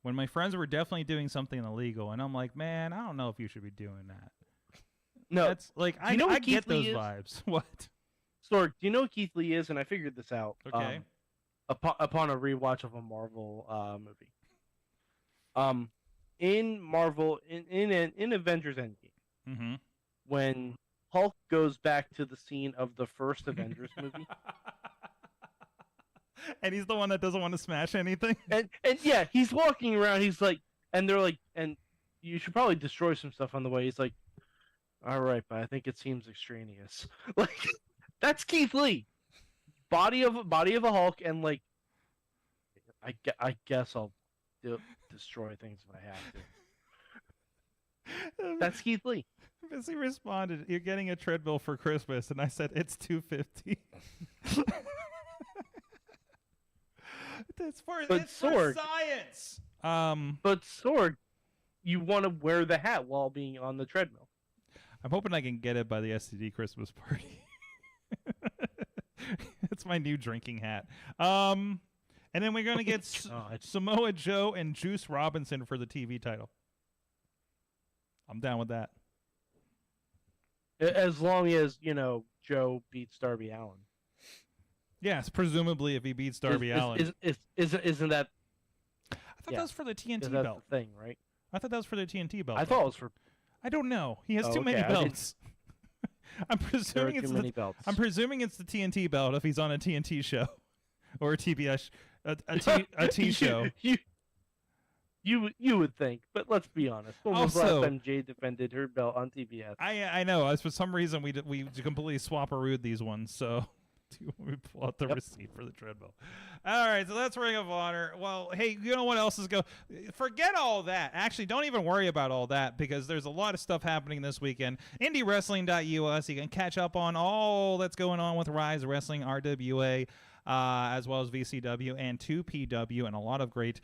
when my friends were definitely doing something illegal, and I'm like, man, I don't know if you should be doing that.
No,
That's like I get those vibes. What?
Sorg, do you know what Keith Lee is? And I figured this out.
Okay.
Upon a rewatch of a Marvel movie. In Marvel, in Avengers Endgame, when Hulk goes back to the scene of the first Avengers movie.
And he's the one that doesn't want to smash anything.
And yeah, he's walking around. He's like, and they're like, and you should probably destroy some stuff on the way. He's like, all right, but I think it seems extraneous. Like, that's Keith Lee, body of a Hulk, and like, I guess I'll destroy things if I have to. That's Keith Lee.
Missy responded, "You're getting a treadmill for Christmas," and I said, "It's $250." It's for science.
But Sorg, you want to wear the hat while being on the treadmill.
I'm hoping I can get it by the STD Christmas party. It's my new drinking hat. And then we're gonna get Samoa Joe and Juice Robinson for the TV title. I'm down with that.
As long as, Joe beats Darby Allin.
Yes, presumably if he beats Darby Allin.
Isn't that...
I thought that was for the TNT
that's
belt.
The thing, right?
I thought that was for the TNT belt.
I thought it was for...
I don't know. He has too many belts. I'm presuming I'm presuming it's the TNT belt if he's on a TNT show or a TBS a T show.
You would think, but let's be honest. When was the last time Jade defended her belt on TBS?
I know. For some reason, we completely swap-a-rooed these ones, so we pull out the receipt for the treadmill. All right, so that's Ring of Honor. Well, hey, you know what else is going? Forget all that. Actually, don't even worry about all that because there's a lot of stuff happening this weekend. IndyWrestling.us, you can catch up on all that's going on with Ryse Wrestling, RWA, as well as VCW and 2PW, and a lot of great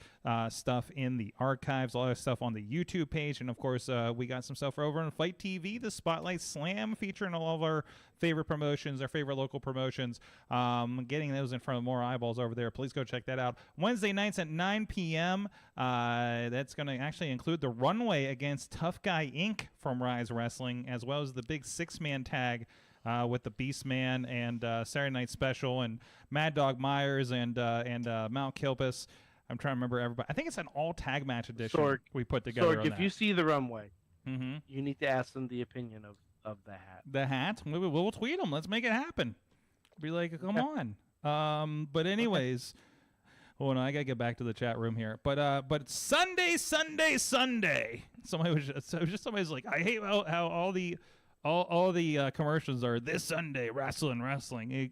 stuff in the archives, a lot of stuff on the YouTube page, and of course we got some stuff over on Fight TV, the Spotlight Slam, featuring all of our favorite promotions, our favorite local promotions, getting those in front of more eyeballs over there. Please go check that out. Wednesday nights at 9 p.m. That's going to actually include the Runway against Tough Guy Inc. from Ryse Wrestling, as well as the big six-man tag with the Beastman and Saturday Night Special and Mad Dog Myers and Mount Kilpis. I'm trying to remember everybody. I think it's an all-tag match edition we put together.
Sorg, if you see the Runway, you need to ask them the opinion of the hat.
The hat? We'll tweet them. Let's make it happen. Be like, come on. But anyways, oh no, I gotta get back to the chat room here. But Sunday. Somebody's like, I hate how all the commercials are this Sunday, wrestling.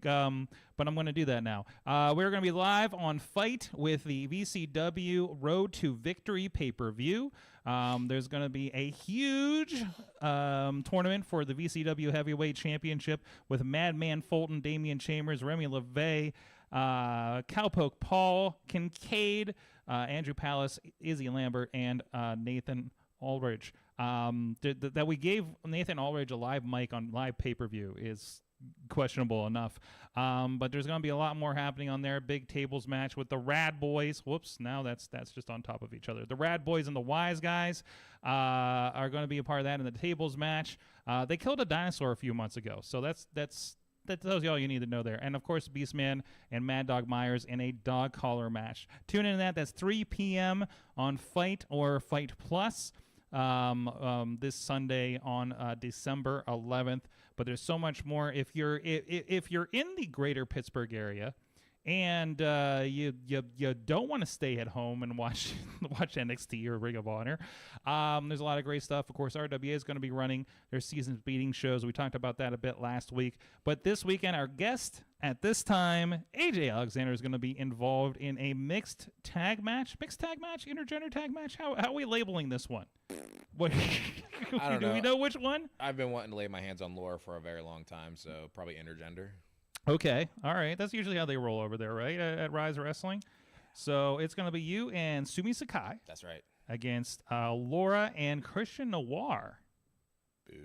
But I'm going to do that now. We're going to be live on Fight with the VCW Road to Victory pay-per-view. There's going to be a huge tournament for the VCW Heavyweight Championship with Madman Fulton, Damian Chambers, Remy LeVay, Cowpoke Paul, Kincaid, Andrew Palace, Izzy Lambert, and Nathan Aldridge. That we gave Nathan Aldridge a live mic on live pay-per-view is questionable enough. But there's going to be a lot more happening on there. Big tables match with the Rad Boys. Whoops, now that's just on top of each other. The Rad Boys and the Wise Guys are going to be a part of that in the tables match. They killed a dinosaur a few months ago, so that tells you all you need to know there. And, of course, Beastman and Mad Dog Myers in a dog collar match. Tune in to that. That's 3 p.m. on Fight or Fight Plus this Sunday on December 11th. But there's so much more. If you're in the greater Pittsburgh area and you don't want to stay at home and watch NXT or Ring of Honor. There's a lot of great stuff. Of course, RWA is going to be running their season beating shows. We talked about that a bit last week. But this weekend, our guest at this time, AJ Alexander, is going to be involved in a mixed tag match, intergender tag match. How are we labeling this one? What?
I don't know.
Do we know which one?
I've been wanting to lay my hands on Laura for a very long time, so probably intergender.
Okay, all right. That's usually how they roll over there, right? At Ryse Wrestling. So it's going to be you and Sumi Sakai.
That's right.
Against Laura and Christian Noir.
Boo.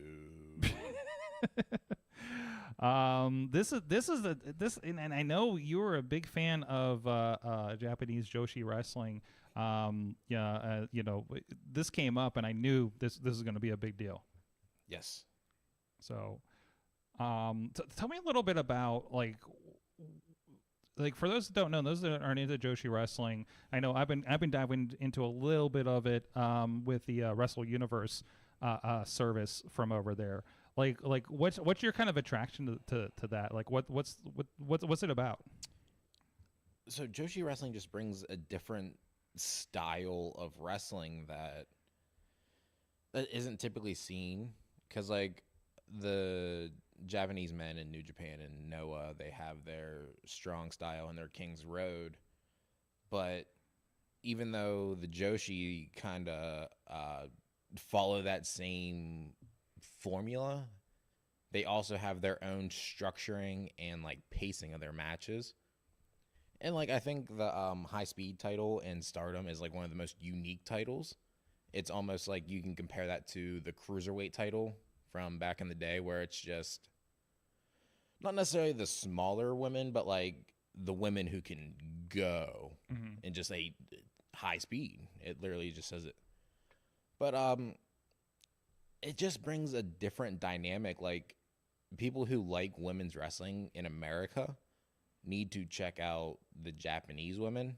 And I know you were a big fan of Japanese Joshi wrestling. This came up, and I knew this is going to be a big deal.
Yes.
So, tell me a little bit about like for those that don't know, those that aren't into Joshi wrestling. I know I've been diving into a little bit of it with the Wrestle Universe service from over there. Like what's your kind of attraction to that? Like what's it about?
So Joshi wrestling just brings a different style of wrestling that isn't typically seen, because like the Japanese men in New Japan and Noah, they have their strong style and their King's Road, but even though the Joshi kind of follow that same formula, they also have their own structuring and like pacing of their matches. And like I think the high speed title in Stardom is like one of the most unique titles. It's almost like you can compare that to the cruiserweight title from back in the day, where it's just not necessarily the smaller women, but like the women who can go and just a high speed. It literally just says it. But it just brings a different dynamic. Like people who like women's wrestling in America need to check out the Japanese women,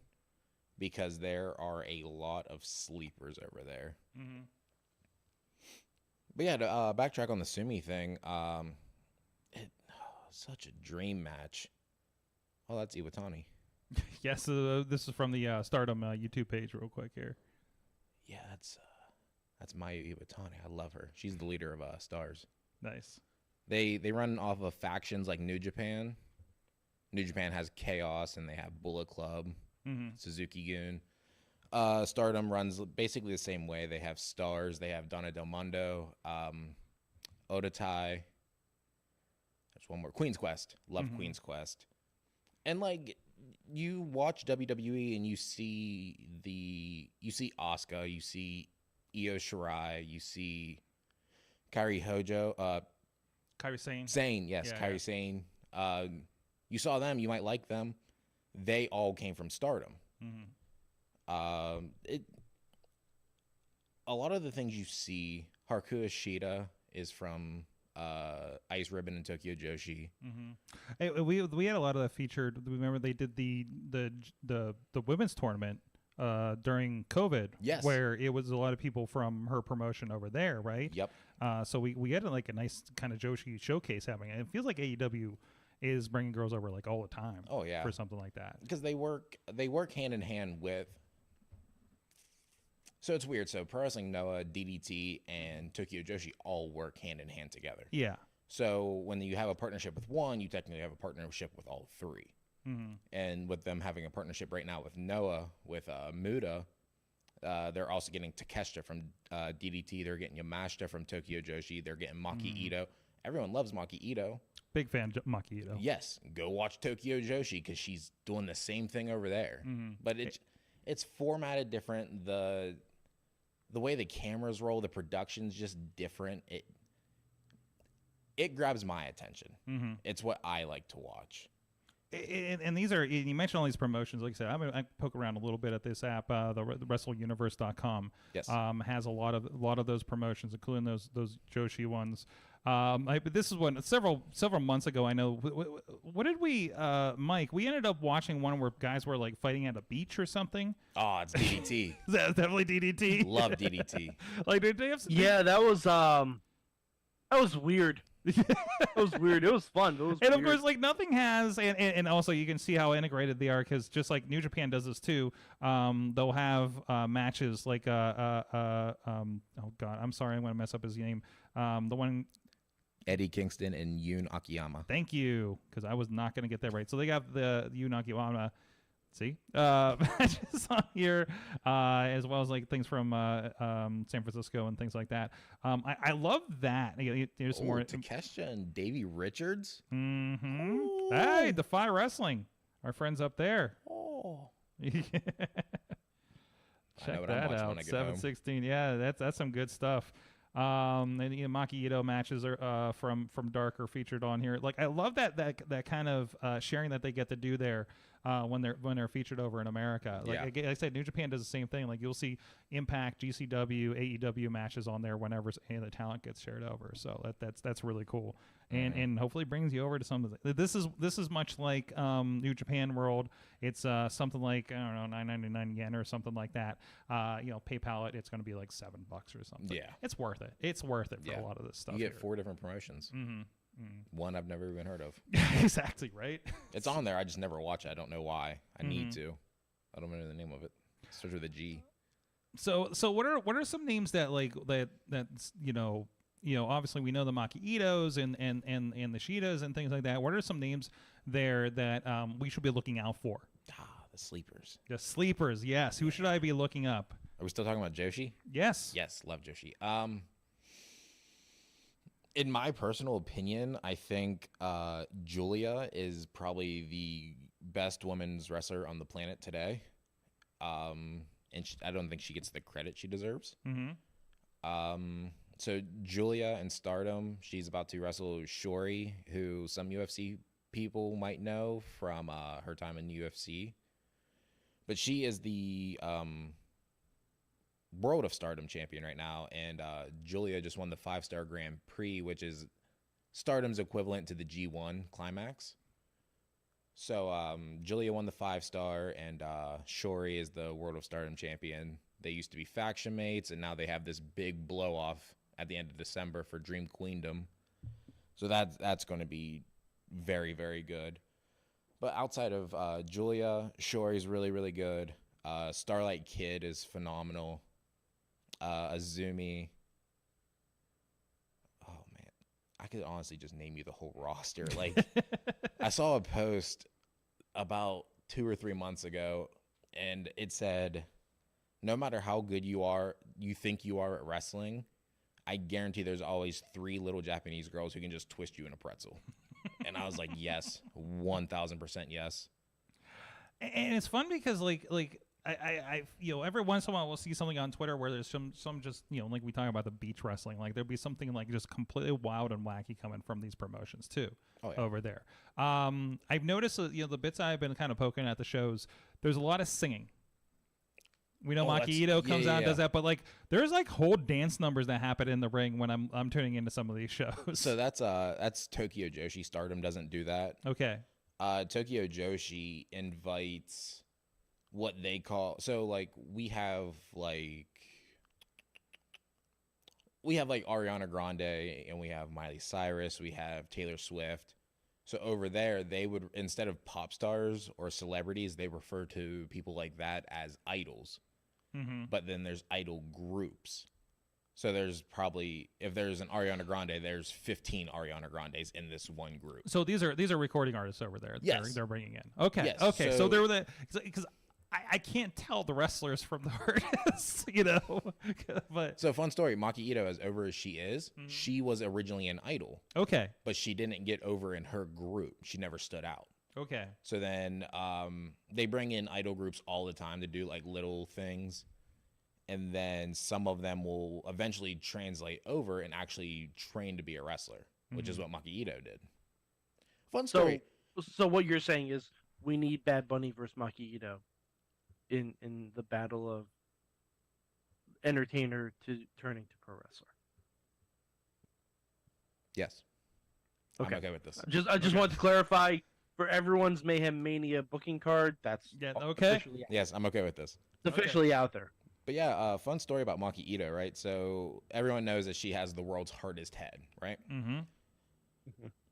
because there are a lot of sleepers over there. But yeah, to backtrack on the Sumi thing, such a dream match. Oh, that's Iwatani.
Yes, this is from the Stardom YouTube page real quick here.
Yeah, that's Mayu Iwatani. I love her. She's the leader of Stars.
Nice.
They run off of factions like New Japan. New Japan has Chaos, and they have Bullet Club, Suzuki-gun. Stardom runs basically the same way. They have Stars. They have Donna Del Mondo, Odatai. There's one more. Queen's Quest. Love Queen's Quest. And like you watch WWE and you see Asuka, you see Io Shirai, you see Kairi Hojo,
Kairi Sane.
Sane, yes, Kairi Sane. You saw them, you might like them. They all came from Stardom. A lot of the things you see, Haruka Shida is from Ice Ribbon and Tokyo Joshi.
Hey, we had a lot of that featured. Remember they did the women's tournament during COVID,
yes,
where it was a lot of people from her promotion over there, right?
Yep.
So we had like a nice kind of Joshi showcase happening. And it feels like AEW is bringing girls over like all the time.
Oh yeah,
for something like that,
because they work hand in hand with. So it's weird. So Pro Wrestling Noah, DDT, and Tokyo Joshi all work hand in hand together.
Yeah.
So when you have a partnership with one, you technically have a partnership with all three. And with them having a partnership right now with Noah, with Muda, they're also getting Takeshita from DDT. They're getting Yamashita from Tokyo Joshi. They're getting Maki Ito. Everyone loves Maki Ito.
Big fan of Maki Ito.
Yes. Go watch Tokyo Joshi because she's doing the same thing over there. But it's formatted different. The way the cameras roll, the production's just different. It grabs my attention. It's what I like to watch.
And these are, you mentioned all these promotions. Like I said, I poke around a little bit at this app. The WrestleUniverse.com
yes.
Has a lot of those promotions, including those Joshi ones. But this is one several months ago. I know. What did we, Mike? We ended up watching one where guys were like fighting at a beach or something.
Oh, it's DDT.
That's definitely DDT.
Love DDT.
Like, did they have?
Yeah, that was weird. It was weird. It was fun. It was
And of
weird.
course, like nothing has, and also you can see how integrated they are because just like New Japan does this too. They'll have matches like oh god, I'm sorry, I'm gonna mess up his name. The one.
Eddie Kingston and Yoon Akiyama.
Thank you, because I was not gonna get that right. So they got the Yoon Akiyama. See, matches on here, as well as like things from San Francisco and things like that. I love that. There's some more.
Takeshita and Davey Richards.
Mm-hmm. Hey, Defy Wrestling, our friends up there.
Oh,
Check
what I'm
that
watching
out.
when I get home.
716. Yeah, that's some good stuff. And Maki Ito matches are from Dark are featured on here. Like I love that kind of sharing that they get to do there when they're featured over in America. Like I said, New Japan does the same thing. Like you'll see Impact, GCW, AEW matches on there whenever any of the talent gets shared over. So that's really cool. And hopefully brings you over to some of the. This is much like New Japan World. It's something like I don't know 999 yen or something like that. PayPal it's going to be like $7 or something.
Yeah,
it's worth it. It's worth it for a lot of this stuff.
You get
here.
4 different promotions.
Mm-hmm.
One I've never even heard of.
Exactly right.
It's on there. I just never watch it. I don't know why. I need to. I don't know the name of it. It starts with a G.
So what are some names that that's obviously we know the Maki Itos and the Shidas and things like that. What are some names there that we should be looking out for?
The sleepers.
The sleepers, yes. Who should I be looking up?
Are we still talking about Joshi?
Yes.
Yes, love Joshi. In my personal opinion, I think Julia is probably the best women's wrestler on the planet today. And I don't think she gets the credit she deserves.
Mm-hmm.
So Julia in Stardom, she's about to wrestle Shori, who some UFC people might know from her time in UFC. But she is the World of Stardom champion right now, and Julia just won the 5-star Grand Prix, which is Stardom's equivalent to the G1 Climax. So Julia won the 5-star, and Shori is the World of Stardom champion. They used to be faction mates, and now they have this big blow-off at the end of December for Dream Queendom. So that's going to be very, very good. But outside of Julia, Shori's really, really good. Starlight Kid is phenomenal. Azumi. Oh, man. I could honestly just name you the whole roster. Like, I saw a post about 2 or 3 months ago, and it said, no matter how good you think you are at wrestling, I guarantee there's always 3 little Japanese girls who can just twist you in a pretzel. And I was like, yes, 1,000% yes.
And it's fun because like I every once in a while we'll see something on Twitter where there's some just like we talk about the beach wrestling, like there'll be something like just completely wild and wacky coming from these promotions too. Over there. I've noticed the bits I've been kind of poking at the shows, there's a lot of singing. We know Maki Ito comes out and does that, but like there's like whole dance numbers that happen in the ring when I'm tuning into some of these shows.
So that's Tokyo Joshi. Stardom doesn't do that.
Okay.
Tokyo Joshi invites what they call, so like we have like Ariana Grande and we have Miley Cyrus, we have Taylor Swift. So over there, they would, instead of pop stars or celebrities, they refer to people like that as idols.
Mm-hmm.
But then there's idol groups. So there's probably, if there's an Ariana Grande, there's 15 Ariana Grandes in this one group.
So these are recording artists over there.
Yes.
They're bringing in. Okay.
Yes,
Okay. So they're the, because I can't tell the wrestlers from the artists, But
so fun story. Maki Ito, as over as she is, she was originally an idol.
Okay.
But she didn't get over in her group. She never stood out.
Okay.
So then they bring in idol groups all the time to do like little things. And then some of them will eventually translate over and actually train to be a wrestler, which is what Maki Ito did. Fun story.
So what you're saying is we need Bad Bunny versus Maki Ito in the battle of entertainer to turning to pro wrestler.
Yes.
Okay.
I'm okay with this.
I just want to clarify for everyone's Mayhem Mania booking card. That's
okay.
Officially,
Yes, I'm okay with this.
It's officially out there.
But yeah, fun story about Maki Ito, right? So everyone knows that she has the world's hardest head, right?
Mm-hmm.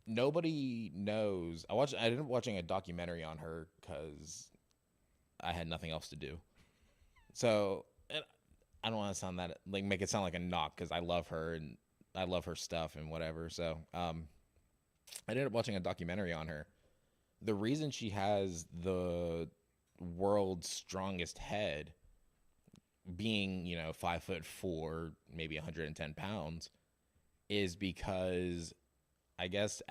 nobody knows. I ended up watching a documentary on her because I had nothing else to do. So and I don't want to sound that like make it sound like a knock because I love her and I love her stuff and whatever. So I ended up watching a documentary on her. The reason she has the world's strongest head, being 5'4", maybe 110 pounds, is because I guess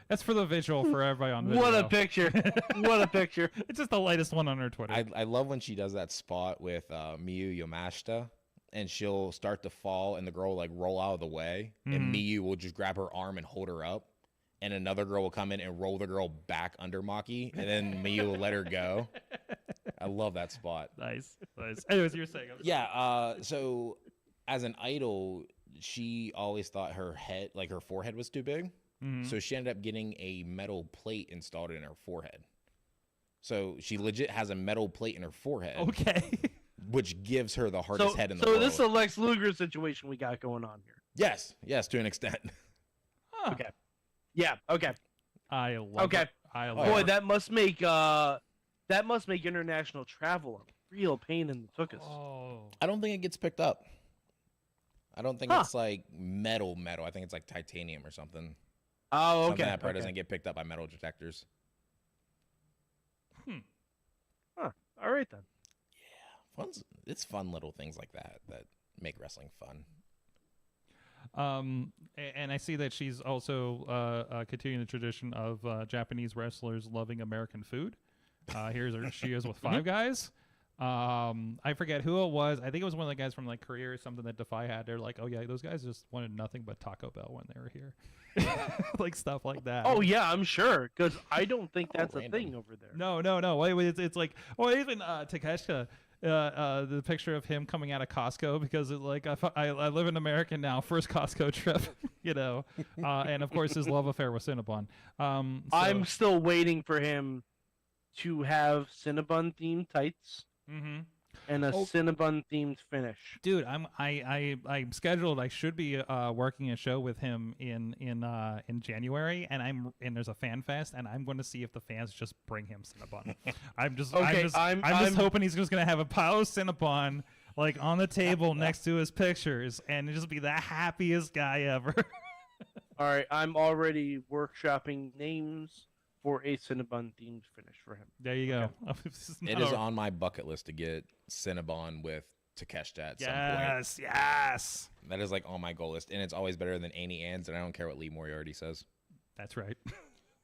That's for the visual for everybody on video.
What a picture! What a picture!
It's just the latest one on her Twitter.
I love when she does that spot with Miyu Yamashita, and she'll start to fall, and the girl will like roll out of the way, and Miyu will just grab her arm and hold her up, and another girl will come in and roll the girl back under Maki, and then Miyu will let her go. I love that spot.
Nice. Anyways, you're saying.
Yeah. So as an idol, she always thought her head, like her forehead, was too big. So she ended up getting a metal plate installed in her forehead. So she legit has a metal plate in her forehead.
Okay.
Which gives her the hardest head in the world.
So this is a Lex Luger situation we got going on here.
Yes, to an extent.
Huh.
Okay. Yeah. Okay.
I love it. I love
Boy,
it.
that must make international travel a real pain in the tuchus.
Oh.
I don't think it gets picked up. I don't think it's like metal. I think it's like titanium or something.
Oh, okay.
Something that probably doesn't get picked up by metal detectors.
Huh. All right then.
It's fun little things like that make wrestling fun.
And I see that she's also continuing the tradition of Japanese wrestlers loving American food. She is with Five Guys. I forget who it was. I think it was one of the guys from like Korea or something that Defy had. They're like, oh yeah, those guys just wanted nothing but Taco Bell when they were here. Like stuff like that.
Oh yeah, I'm sure, because I don't think that's a
random.
thing over there.
No. Wait, it's like, well, even Takeshita, the picture of him coming out of Costco because it's like I live in America now, first Costco trip, and of course his love affair with Cinnabon.
I'm still waiting for him to have Cinnabon themed tights and a Cinnabon themed finish.
Dude, I'm scheduled. I should be working a show with him in January, and there's a fan fest, and I'm going to see if the fans just bring him Cinnabon. I'm just hoping he's just going to have a pile of Cinnabon like on the table next to his pictures, and just be the happiest guy ever.
All right, I'm already workshopping names for a Cinnabon themed finish for him.
There you go.
It is on my bucket list to get Cinnabon with Takeshita at some point.
Yes.
That is like on my goal list, and it's always better than Annie Ann's, and I don't care what Lee Moriarty says.
That's right.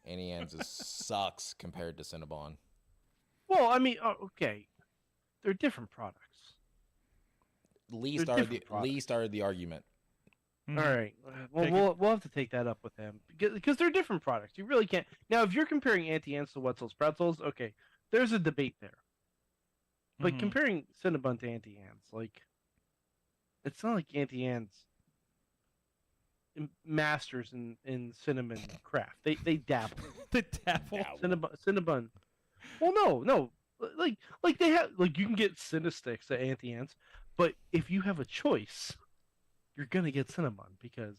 Annie Ann's sucks compared to Cinnabon.
Well, I mean, okay, they're different products.
Lee started the argument.
All right. Well, we'll have to take that up with him because they're different products. You really can't. Now, if you're comparing Auntie Anne's to Wetzel's Pretzels, okay, there's a debate there. But comparing Cinnabon to Auntie Anne's, like, it's not like Auntie Anne's masters in cinnamon craft. They dabble.
They dabble.
Cinnabon. Well, no. Like they have, like, you can get Cinnasticks at Auntie Anne's, but if you have a choice, you're gonna get Cinnabon because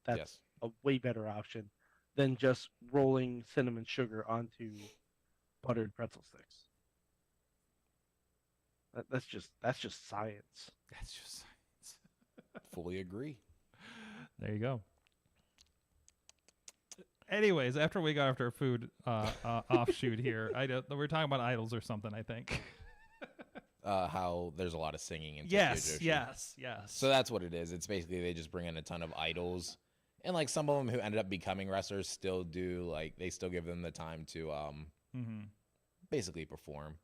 that's a way better option than just rolling cinnamon sugar onto buttered pretzel sticks. That's just science.
That's just science.
Fully agree.
There you go. Anyways, after we got after food offshoot here, we're talking about idols or something, I think.
How there's a lot of singing in Tokyo Joshi.
Yes.
So that's what it is. It's basically they just bring in a ton of idols, and like some of them who ended up becoming wrestlers still do, like, they still give them the time to basically perform.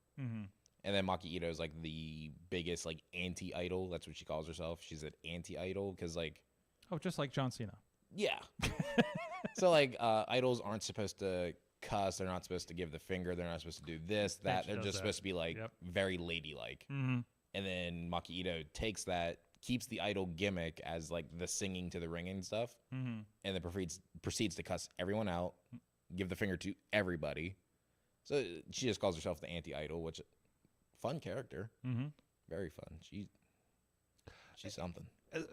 And then Maki Ito is like the biggest like anti-idol. That's what she calls herself. She's an anti-idol because like,
just like John Cena.
Yeah. So like idols aren't supposed to cuss. They're not supposed to give the finger. They're not supposed to do this, that. They're just supposed to be like very ladylike. And then Maki Ito takes that, keeps the idol gimmick as like the singing to the ring and stuff, and then proceeds to cuss everyone out, give the finger to everybody. So she just calls herself the anti-idol, which fun character, very fun. She's something.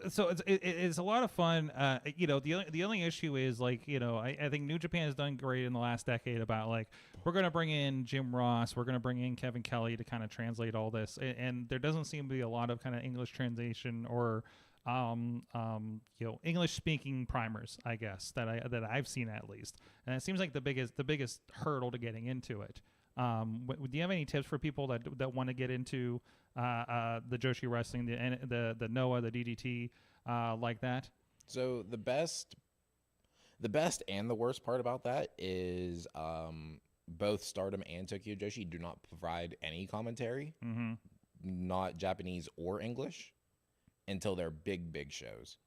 So it's a lot of fun. The only issue is I think New Japan has done great in the last decade about we're going to bring in Jim Ross, we're going to bring in Kevin Kelly to kind of translate all this, and there doesn't seem to be a lot of kind of English translation or English speaking primers, I guess that I've seen at least, and it seems like the biggest hurdle to getting into it. Do you have any tips for people that want to get into the Joshi Wrestling, the Noah, the DDT, like that?
So the best and the worst part about that is both Stardom and Tokyo Joshi do not provide any commentary, not Japanese or English, until their big shows.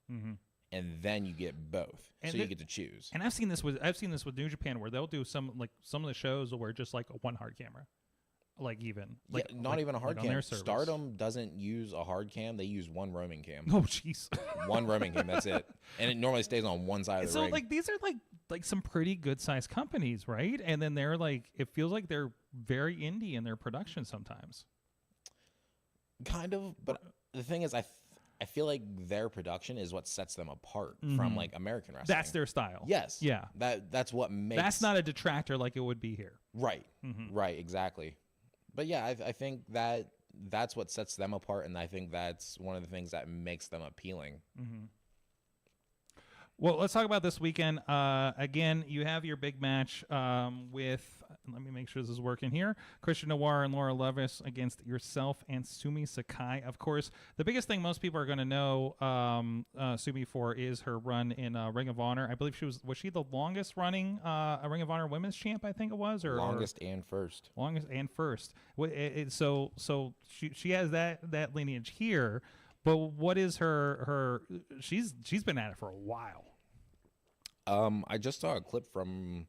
And then you get both, so you get to choose.
And I've seen this with New Japan where they'll do some of the shows where just a one hard camera, not
even a hard cam.
Stardom
doesn't use a hard cam; they use one roaming cam.
Oh, jeez.
One roaming cam, that's it, and it normally stays on one side of the ring.
So these are like some pretty good sized companies, right? And then they're it feels like they're very indie in their production sometimes.
Kind of, but the thing is, I feel like their production is what sets them apart from American wrestling.
That's their style.
Yes.
Yeah.
That's what makes.
That's not a detractor like it would be here.
Right. Right. Exactly. But yeah, I think that's what sets them apart, and I think that's one of the things that makes them appealing.
Well, let's talk about this weekend. Again, you have your big match with, let me make sure this is working here, Christian Noir and Laura Levis against yourself and Sumi Sakai. Of course, the biggest thing most people are going to know Sumi for is her run in Ring of Honor. I believe was she the longest running Ring of Honor women's champ, I think it was?
Longest and first.
Longest and first. So she has that lineage here. But what is her she's been at it for a while.
I just saw a clip from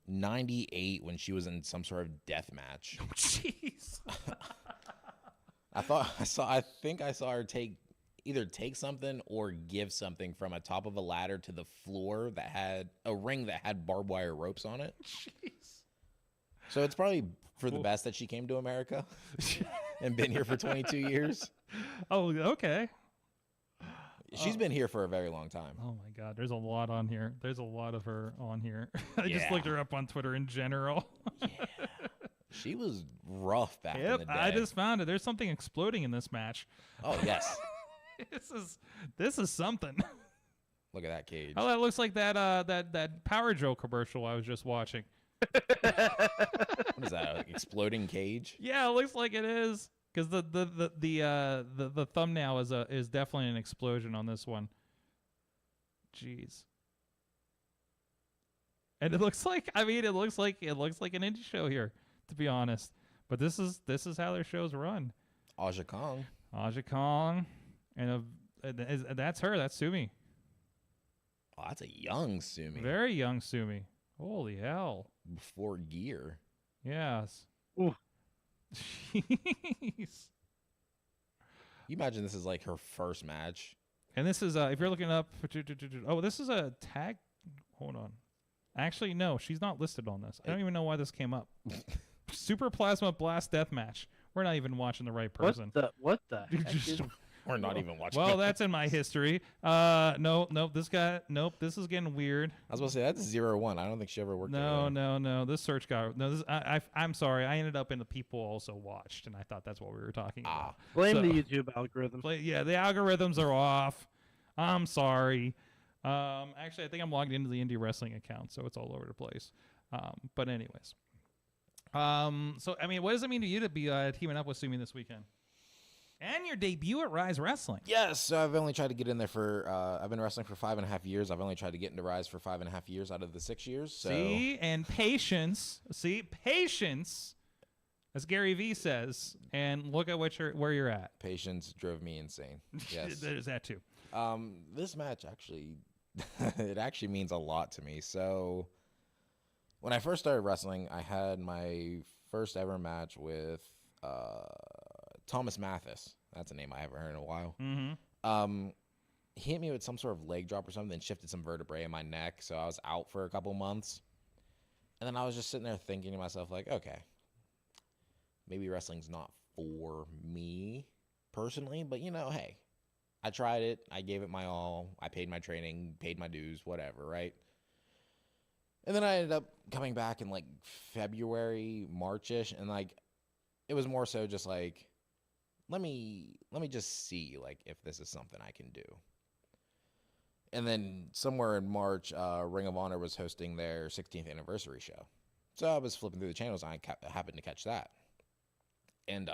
98 when she was in some sort of death match.
Oh, jeez.
I think I saw her either take something or give something from a top of a ladder to the floor that had a ring that had barbed wire ropes on it.
Jeez.
So it's probably for the best that she came to America and been here for 22 years.
Oh, okay.
She's been here for a very long time.
Oh my God, there's a lot on here. There's a lot of her on here. I just looked her up on Twitter in general.
Yeah. She was rough back in the day.
I just found it. There's something exploding in this match.
Oh yes.
This is something.
Look at that cage.
Oh, that looks like that Power Joe commercial I was just watching.
What is that? Like exploding cage?
Yeah, it looks like it is. Because the thumbnail is definitely an explosion on this one. Jeez. And it looks like an indie show here, to be honest. But this is how their shows run.
Aja Kong,
and that's her. That's Sumi.
Oh, that's a young Sumi.
Very young Sumi. Holy hell.
Before gear.
Yes.
Ooh.
Jeez.
You imagine this is like her first match.
And this is if you're looking up, this is a tag. Hold on. Actually, no, she's not listed on this. I don't even know why this came up. Super Plasma Blast Death Match. We're not even watching the right person.
What the heck is
We're not even watching.
Well, that's in my history. Nope. This is getting weird.
I was about to say that's 0-1. I don't think she ever worked.
No. This search got I'm sorry. I ended up in the people also watched, and I thought that's what we were talking about.
Blame the YouTube algorithm.
Yeah, the algorithms are off. I'm sorry. Actually, I think I'm logged into the Indie Wrestling account, so it's all over the place. But anyways, so I mean, what does it mean to you to be teaming up with Sumi this weekend? And your debut at Ryse Wrestling.
Yes, so I've only tried to get in there for, I've been wrestling for 5.5 years. I've only tried to get into Ryse for 5.5 years out of the 6 years. So.
See, and patience, as Gary Vee says, and look at where you're at.
Patience drove me insane. Yes.
There's that too.
This match actually, it actually means a lot to me. So when I first started wrestling, I had my first ever match with, Thomas Mathis. That's a name I haven't heard in a while.
Mm-hmm.
He hit me with some sort of leg drop or something, and shifted some vertebrae in my neck, so I was out for a couple months. And then I was just sitting there thinking to myself, like, okay, maybe wrestling's not for me personally, but hey, I tried it. I gave it my all. I paid my training, paid my dues, whatever, right? And then I ended up coming back in like February, March-ish, and like it was more so just like, let me just see like if this is something I can do. And then somewhere in March, Ring of Honor was hosting their 16th anniversary show. So I was flipping through the channels and I happened to catch that. And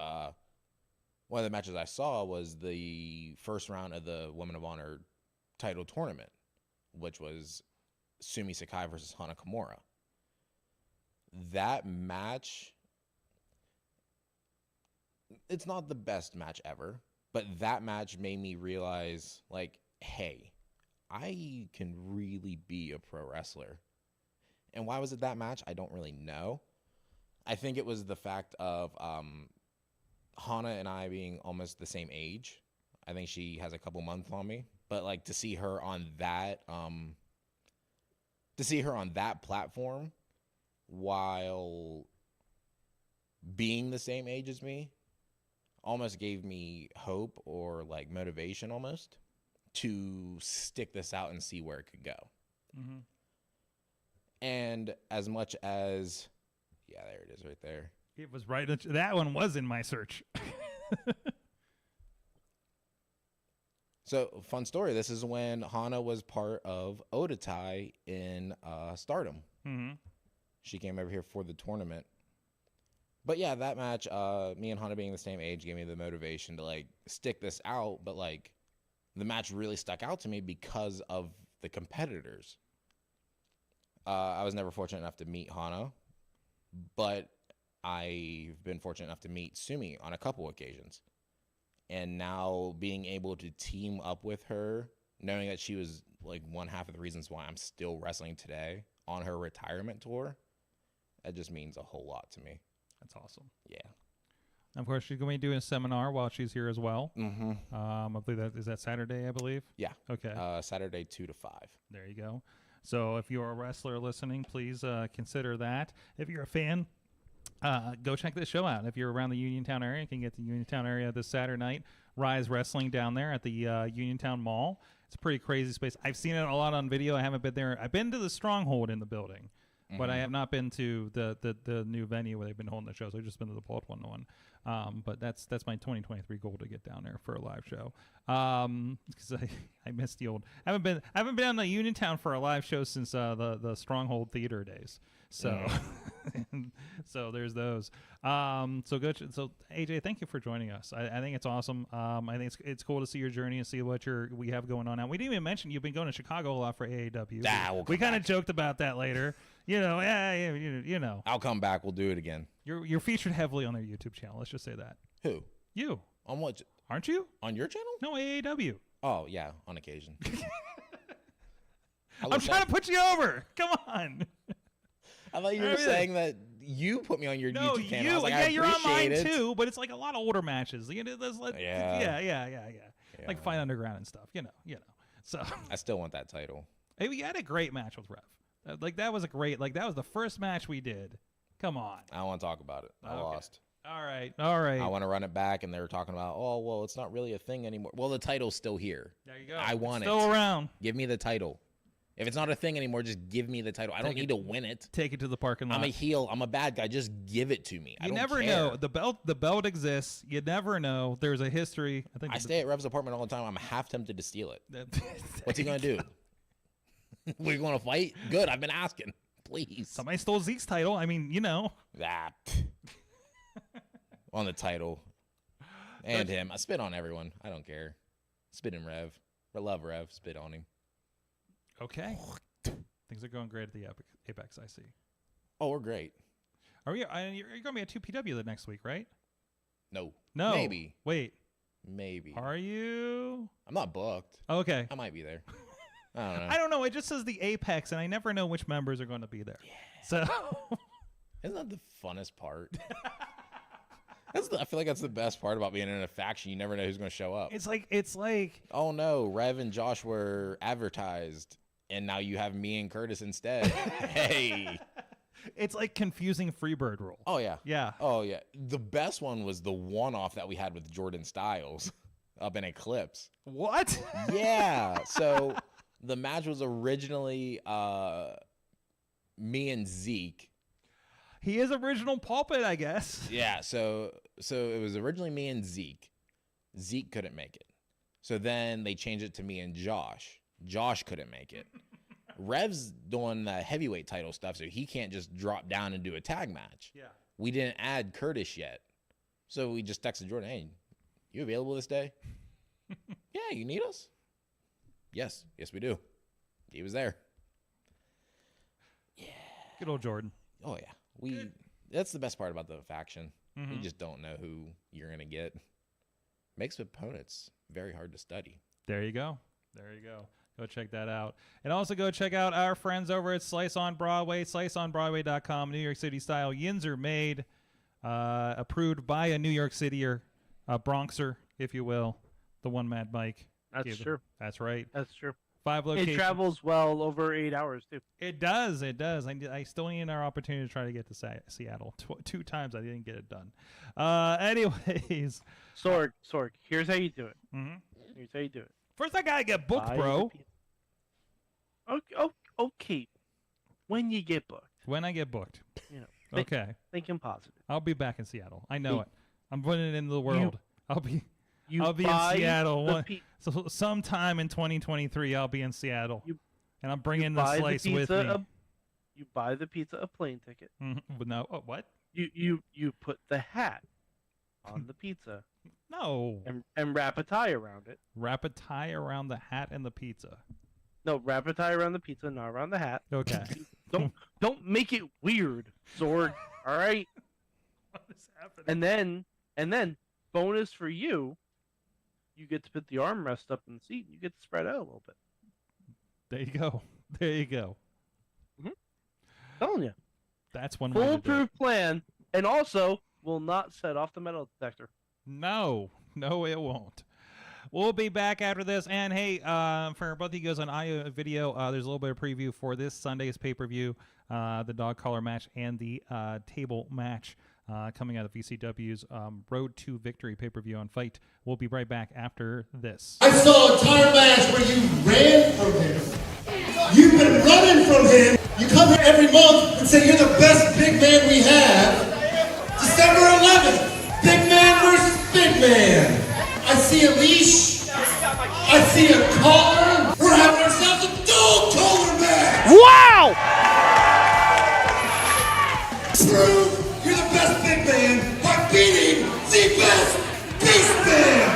one of the matches I saw was the first round of the Women of Honor title tournament, which was Sumi Sakai versus Hana Kimura. That match, it's not the best match ever, but that match made me realize, like, hey, I can really be a pro wrestler. And why was it that match? I don't really know. I think it was the fact of Hana and I being almost the same age. I think she has a couple months on me, but like to see her on that platform while being the same age as me almost gave me hope or like motivation almost to stick this out and see where it could go. Mm-hmm. And as much as, yeah, there it is right there.
It was right. That one was in my search.
So, fun story. This is when Hana was part of Odatai in Stardom. Mm-hmm. She came over here for the tournament. But yeah, that match, me and Hana being the same age gave me the motivation to like stick this out. But like the match really stuck out to me because of the competitors. I was never fortunate enough to meet Hana, but I've been fortunate enough to meet Sumi on a couple occasions. And now being able to team up with her, knowing that she was like one half of the reasons why I'm still wrestling today on her retirement tour, that just means a whole lot to me.
That's awesome.
Yeah.
Of course, she's going to be doing a seminar while she's here as well.
Mm-hmm.
I believe is that Saturday, I believe?
Yeah.
Okay.
Saturday 2 to 5.
There you go. So if you're a wrestler listening, please consider that. If you're a fan, go check this show out. If you're around the Uniontown area, you can get to the Uniontown area this Saturday night. Ryse Wrestling down there at the Uniontown Mall. It's a pretty crazy space. I've seen it a lot on video. I haven't been there. I've been to the Stronghold in the building, but I have not been to the new venue where they've been holding the shows. I've just been to the Baltimore one. But that's my 2023 goal to get down there for a live show. Because I missed the old. I haven't been down to Uniontown for a live show since the Stronghold Theater days. So, so there's those. So good. So AJ, thank you for joining us. I think it's awesome. I think it's cool to see your journey and see what we have going on now. We didn't even mention you've been going to Chicago a lot for AAW. We kind of joked about that later. You know, you know.
I'll come back. We'll do it again.
You're featured heavily on their YouTube channel. Let's just say that.
Who?
You.
On what?
Aren't you?
On your channel?
No, AAW.
Oh, yeah, on occasion.
I'm trying to put you over. Come on.
I thought you were saying that you put me on your YouTube channel. I was like,
yeah, you're on mine too, but it's like a lot of older matches. You know, there's like, yeah. Like Fight Underground and stuff. You know. So
I still want that title.
Hey, we had a great match with Rev. That was the first match we did. Come on.
I don't want to talk about it. I lost.
All right.
I want to run it back, and they were talking about, oh, well, it's not really a thing anymore. Well, the title's still here.
There you go.
I want
it. Still around.
Give me the title. If it's not a thing anymore, just give me the title. I don't need to win it.
Take it to the parking lot.
I'm a heel. I'm a bad guy. Just give it to me.
You never know. The belt exists. You never know. There's a history.
I stay at Rev's apartment all the time. I'm half tempted to steal it. What's he going to do? We're going to fight? Good. I've been asking. Please.
Somebody stole Zeke's title. I mean, you know.
That. On the title. And him. I spit on everyone. I don't care. Spit in Rev. I love Rev. Spit on him.
Okay. Things are going great at the Apex, I see.
Oh, we're great.
You're going to be at 2PW the next week, right?
No.
Maybe. Wait.
Maybe.
Are you?
I'm not booked.
Okay.
I might be there. I don't know.
I don't know. It just says the Apex, and I never know which members are going to be there. Yeah. So.
Isn't that the funnest part? I feel like that's the best part about being in a faction. You never know who's going to show up.
It's like.
Oh, no. Rev and Josh were advertised, and now you have me and Curtis instead. Hey.
It's like confusing Freebird rule.
Oh, yeah.
Yeah.
Oh, yeah. The best one was the one-off that we had with Jordan Styles. up in Eclipse.
What?
Yeah. So the match was originally me and Zeke.
He is original Pulpit, I guess.
Yeah. So it was originally me and Zeke. Zeke couldn't make it. So then they changed it to me and Josh. Josh couldn't make it. Rev's doing the heavyweight title stuff, so he can't just drop down and do a tag match.
Yeah.
We didn't add Curtis yet. So we just texted Jordan, hey, you available this day? Yeah, you need us? Yes, we do. He was there. Yeah.
Good old Jordan.
Oh, yeah. That's the best part about the faction. You just don't know who you're going to get. Makes opponents very hard to study.
There you go. Go check that out. And also go check out our friends over at Slice on Broadway, sliceonbroadway.com, New York City style. Yins are made, approved by a New York Cityer, a Bronxer, if you will, the one Mad Mike.
That's true.
That's right.
That's true.
5 locations.
It travels well over 8 hours, too.
It does. I still need our opportunity to try to get to Seattle. 2 times I didn't get it done. Anyways.
Sorg, here's how you do it. Here's how you do it.
First, I got to get booked, bro.
Okay. When you get booked.
When I get booked.
Okay. Thinking positive.
I'll be back in Seattle. I know it. I'm putting it into the world. I'll be in Seattle. So sometime in 2023, I'll be in Seattle. And I'm bringing the slice with me.
You buy the pizza a plane ticket.
No. Oh, what?
You put the hat on the pizza.
No.
And wrap a tie around it.
Wrap a tie around the hat and the pizza.
No, wrap a tie around the pizza, not around the hat.
Okay.
Don't make it weird, Zorg. All right.
What is happening?
And then bonus for you, you get to put the armrest up in the seat. And you get to spread out a little bit.
There you go.
Telling you.
That's one way to do it.
Foolproof plan, and also will not set off the metal detector.
No, it won't. We'll be back after this. And hey, for both of you guys on audio and video, there's a little bit of preview for this Sunday's pay-per-view, the dog collar match and the table match coming out of VCW's Road to Victory pay-per-view on Fight. We'll be right back after this.
I saw a tire match where you ran from him. You've been running from him. You come here every month and say you're the best big man we have. December 11th, big man versus big man. I see a leash. I see a collar. We're having ourselves a dog collar match.
Wow!
Prove you're the best big man by beating the best beast man.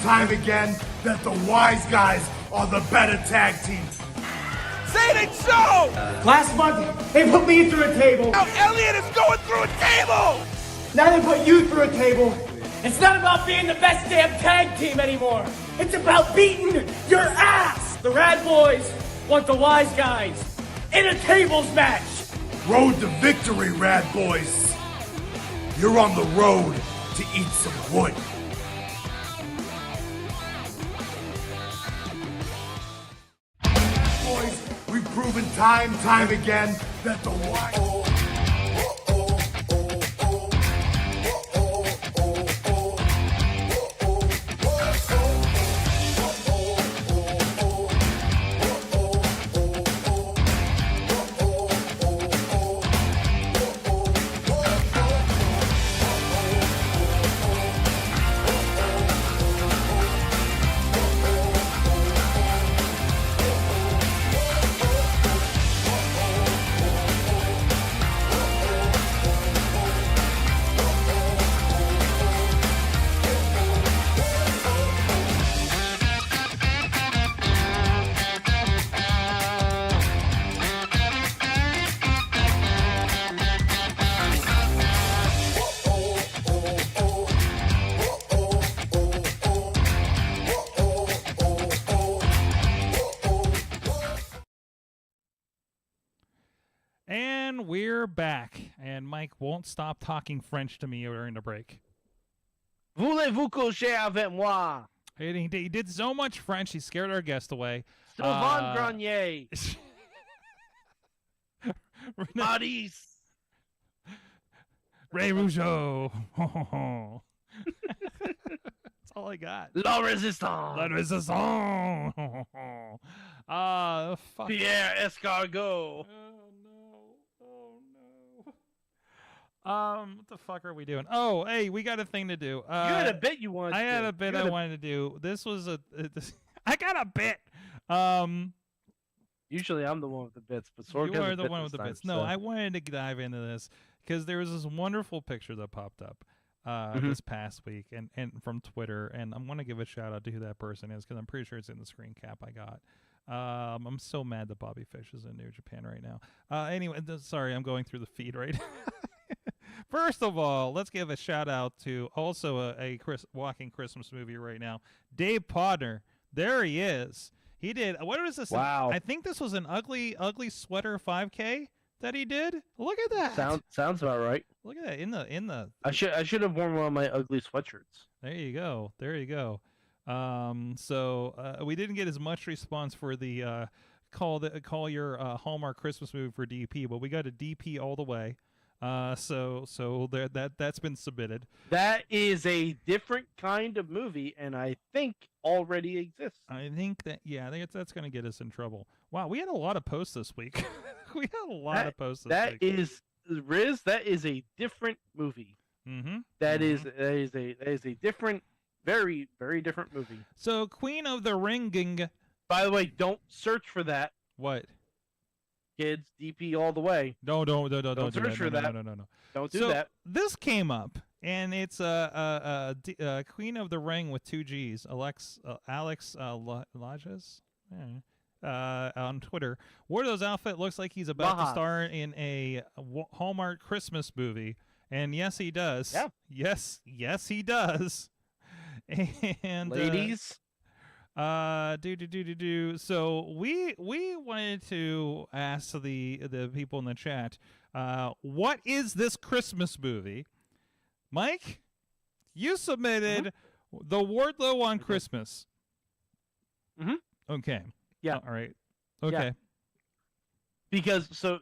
Time again that the wise guys are the better tag team.
Say it ain't so!
Last month, they put me through a table.
Now Elliot is going through a table!
Now they put you through a table. It's not about being the best damn tag team anymore. It's about beating your ass. The Rad Boys want the wise guys in a tables match.
Road to victory, Rad Boys. You're on the road to eat some wood. proven time and time again that the white...
And we're back, and Mike won't stop talking French to me during the break.
Voulez-vous coucher avec moi?
He did so much French, he scared our guest away.
Sylvain Grenier. Maurice.
Ray Rougeau. That's all I got.
La Résistance.
La Résistance. Fuck.
Pierre Escargot.
What the fuck are we doing? Oh, hey, we got a thing to do.
You had a bit you wanted to do.
I had a bit I wanted to do. This was I got a bit.
Usually I'm the one with the bits, but Sorg
you
has
are
a
the
bit
one
this
with the
time,
bits. No,
so.
I wanted to dive into this because there was this wonderful picture that popped up this past week and from Twitter, and I'm going to give a shout out to who that person is because I'm pretty sure it's in the screen cap I got. I'm so mad that Bobby Fish is in New Japan right now. Anyway, sorry, I'm going through the feed right now. First of all, let's give a shout out to also a walking Christmas movie right now, Dave Podner. There he is. He did. What was this?
Wow.
I think this was an ugly sweater 5K that he did. Look at that.
Sounds about right.
Look at that in the.
I should have worn one of my ugly sweatshirts.
There you go. There you go. So we didn't get as much response for the call your Hallmark Christmas movie for DP, but we got a DP all the way. So there that's been submitted.
That is a different kind of movie, and I think already exists.
I think that's going to get us in trouble. Wow, we had a lot of posts this week. We had a lot of posts this
that
week.
Is Riz. That is a different movie.
Mm-hmm.
That is a different, very, very different movie.
So Queen of the Ringing.
By the way, don't search for that.
What?
Kids, DP all the way.
Don't
search for that.
No.
Don't do that.
This came up, and it's Queen of the Ring with 2 G's, Alex Lages, on Twitter. Wardlow's outfit looks like he's about to star in a Hallmark Christmas movie, and yes, he does.
Yeah.
Yes, he does. And
ladies.
So we wanted to ask the people in the chat, what is this Christmas movie? Mike, you submitted the Wardlow on Christmas.
Mm-hmm.
Okay.
Yeah.
All right. Okay.
Yeah. Because so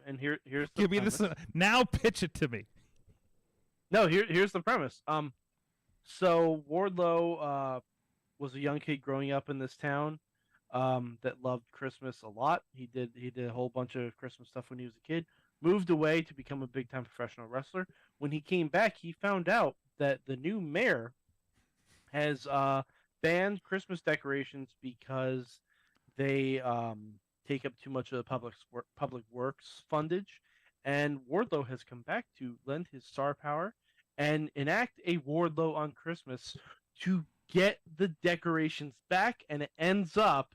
and here's the
give me
premise.
this now. Pitch it to me.
No, here's the premise. So Wardlow was a young kid growing up in this town that loved Christmas a lot. He did a whole bunch of Christmas stuff when he was a kid. Moved away to become a big-time professional wrestler. When he came back, he found out that the new mayor has banned Christmas decorations because they take up too much of the public works fundage. And Wardlow has come back to lend his star power and enact a Wardlow on Christmas to get the decorations back, and it ends up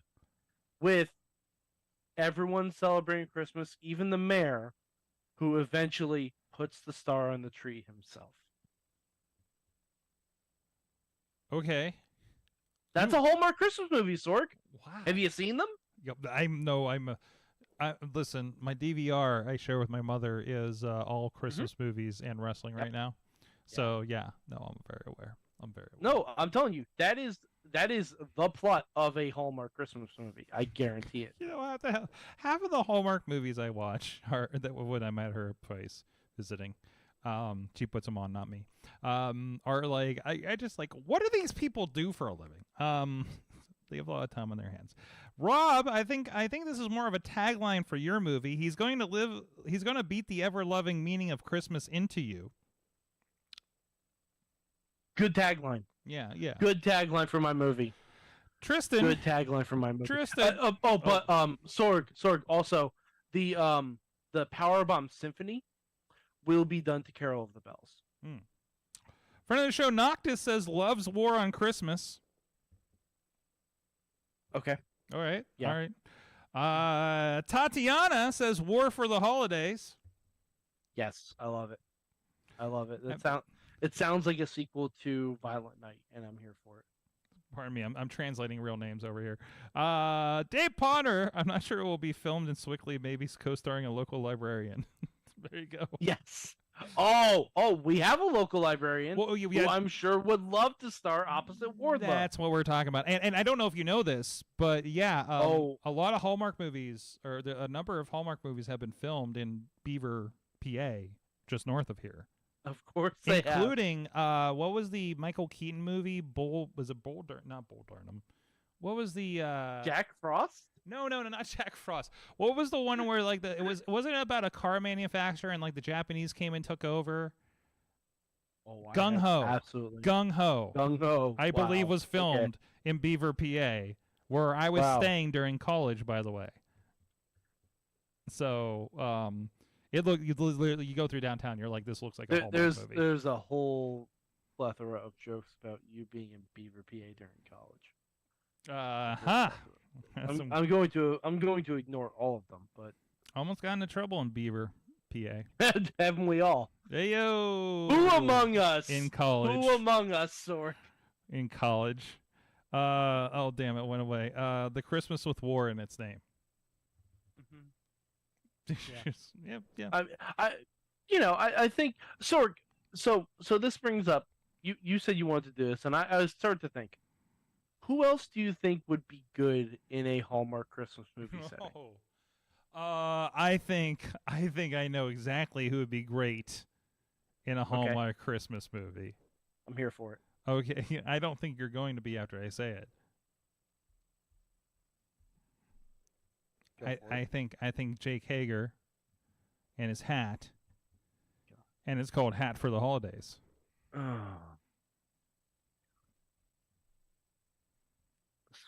with everyone celebrating Christmas, even the mayor, who eventually puts the star on the tree himself.
Okay.
That's a Hallmark Christmas movie, Sorg.
Wow.
Have you seen them?
Yep. Listen, my DVR I share with my mother is all Christmas movies and wrestling right now. So I'm very aware.
No, I'm telling you, that is that is the plot of a Hallmark Christmas movie. I guarantee it.
You know what the hell? Half of the Hallmark movies I watch are that when I'm at her place visiting. She puts them on, not me. Are like I just like, what do these people do for a living? They have a lot of time on their hands. Rob, I think this is more of a tagline for your movie. He's going to beat the ever-loving meaning of Christmas into you.
Good tagline.
Yeah, yeah.
Good tagline for my movie.
Tristan.
Good tagline for my movie.
Tristan.
Sorg. Also, the Powerbomb Symphony will be done to Carol of the Bells.
Friend of the show, Noctis says loves War on Christmas.
Okay.
All right.
Yeah.
All right. Tatiana says War for the Holidays.
Yes, I love it. I love it. It sounds like a sequel to Violent Night, and I'm here for it.
Pardon me, I'm translating real names over here. Dave Potter, I'm not sure it will be filmed in Swickley, maybe co-starring a local librarian. There you go.
Yes. Oh, we have a local librarian
Well,
who I'm sure would love to star opposite Wardlow.
That's what we're talking about. And I don't know if you know this, but yeah, a lot of Hallmark movies, or a number of Hallmark movies have been filmed in Beaver, PA, just north of here.
Of course they have.
Including, what was the Michael Keaton movie? Was it not Bull Durham. What was the
Jack Frost?
No, not Jack Frost. What was the one where like wasn't it about a car manufacturer and like the Japanese came and took over? Gung Ho.
Absolutely.
Gung Ho.
Gung Ho.
I believe was filmed in Beaver, PA, where I was staying during college, by the way. So, you go through downtown, you're like, this looks like a Hallmark movie.
There's a whole plethora of jokes about you being in Beaver, PA during college. I'm going to ignore all of them, but
almost got into trouble in Beaver, PA.
Haven't we all?
Hey yo!
Who among us?
In college.
Who among us, Sorg?
In college. Oh damn, it went away. The Christmas with War in its name. Yeah.
I think Sorg. So this brings up. You said you wanted to do this, and I started to think. Who else do you think would be good in a Hallmark Christmas movie setting?
I think I know exactly who would be great in a Hallmark Christmas movie.
I'm here for it.
Okay, I don't think you're going to be after I say it. I think Jake Hager and his hat, and it's called Hat for the Holidays.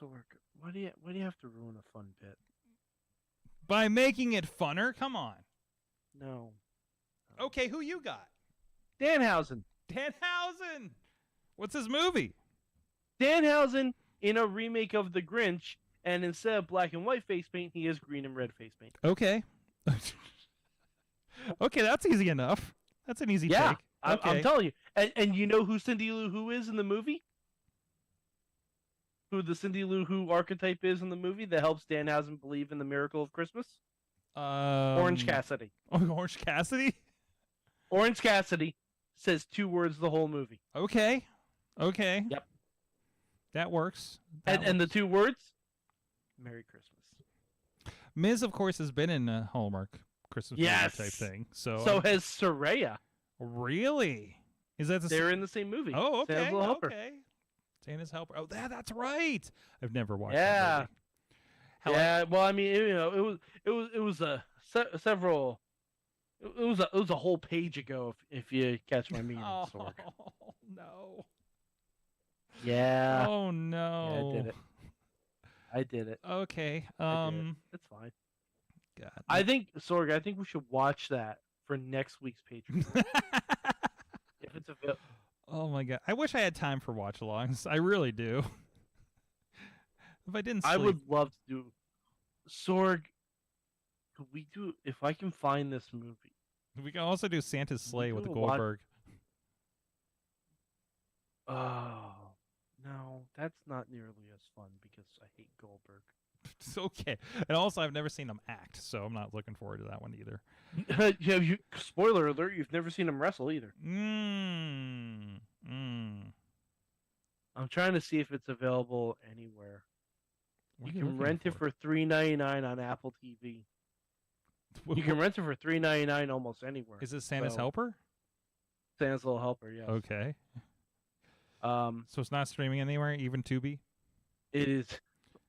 Sorg, why do you have to ruin a fun bit?
By making it funner? Come on.
No.
Okay, who you got?
Danhausen.
Danhausen. What's his movie?
Danhausen in a remake of The Grinch, and instead of black and white face paint, he has green and red face paint.
Okay. Okay, that's easy enough. That's an easy take. Okay.
I'm telling you. And you know who Cindy Lou Who is in the movie? Who the Cindy Lou Who archetype is in the movie that helps Danhausen believe in the miracle of Christmas? Orange Cassidy.
Orange Cassidy?
Orange Cassidy says 2 words the whole movie.
Okay.
Yep.
That works.
And the 2 words? Merry Christmas.
Miz, of course, has been in a Hallmark Christmas movie type thing. So
has Saraya.
Really? Is that
They're in the same movie.
Oh, okay.
Santa's Little Helper.
Okay. Santa's Helper. Oh, that's right. I've never watched
that
movie.
Well, I mean, it was a several. It was a whole page ago, if you catch my meaning.
Oh
Sorg.
no.
Yeah.
Oh no.
Yeah, I did it.
Okay.
It's fine.
God.
I think Sorg. I think we should watch that for next week's Patreon. If it's available.
Oh my god! I wish I had time for watch-alongs. I really do. If I didn't, sleep...
I would love to do. Sorg, could we do? If I can find this movie,
we can also do Santa's Sleigh with Goldberg.
Oh no, that's not nearly as fun because I hate Goldberg.
It's okay, and also I've never seen him act, so I'm not looking forward to that one either.
Spoiler alert: you've never seen him wrestle either. I'm trying to see if it's available anywhere.
What
You
are
can
looking
rent it for $3.99 on Apple TV. You
Wh-
can rent it for $3.99 almost anywhere.
Is it Santa's
So,
Helper?
Santa's Little Helper, yes.
Okay.
So
it's not streaming anywhere, even Tubi?
it is.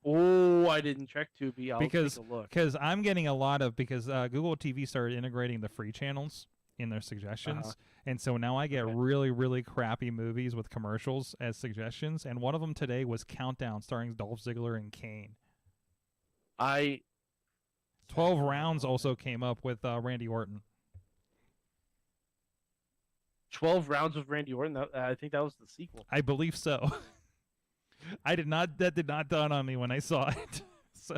Oh, I didn't check Tubi. I'll take a look.
Because I'm getting a lot of Google TV started integrating the free channels in their suggestions, and so now I get really, really crappy movies with commercials as suggestions. And one of them today was Countdown, starring Dolph Ziggler and Kane. 12 Rounds also came up with Randy Orton.
12 Rounds of Randy Orton. I think that was the sequel.
I believe so. That did not dawn on me when I saw it. So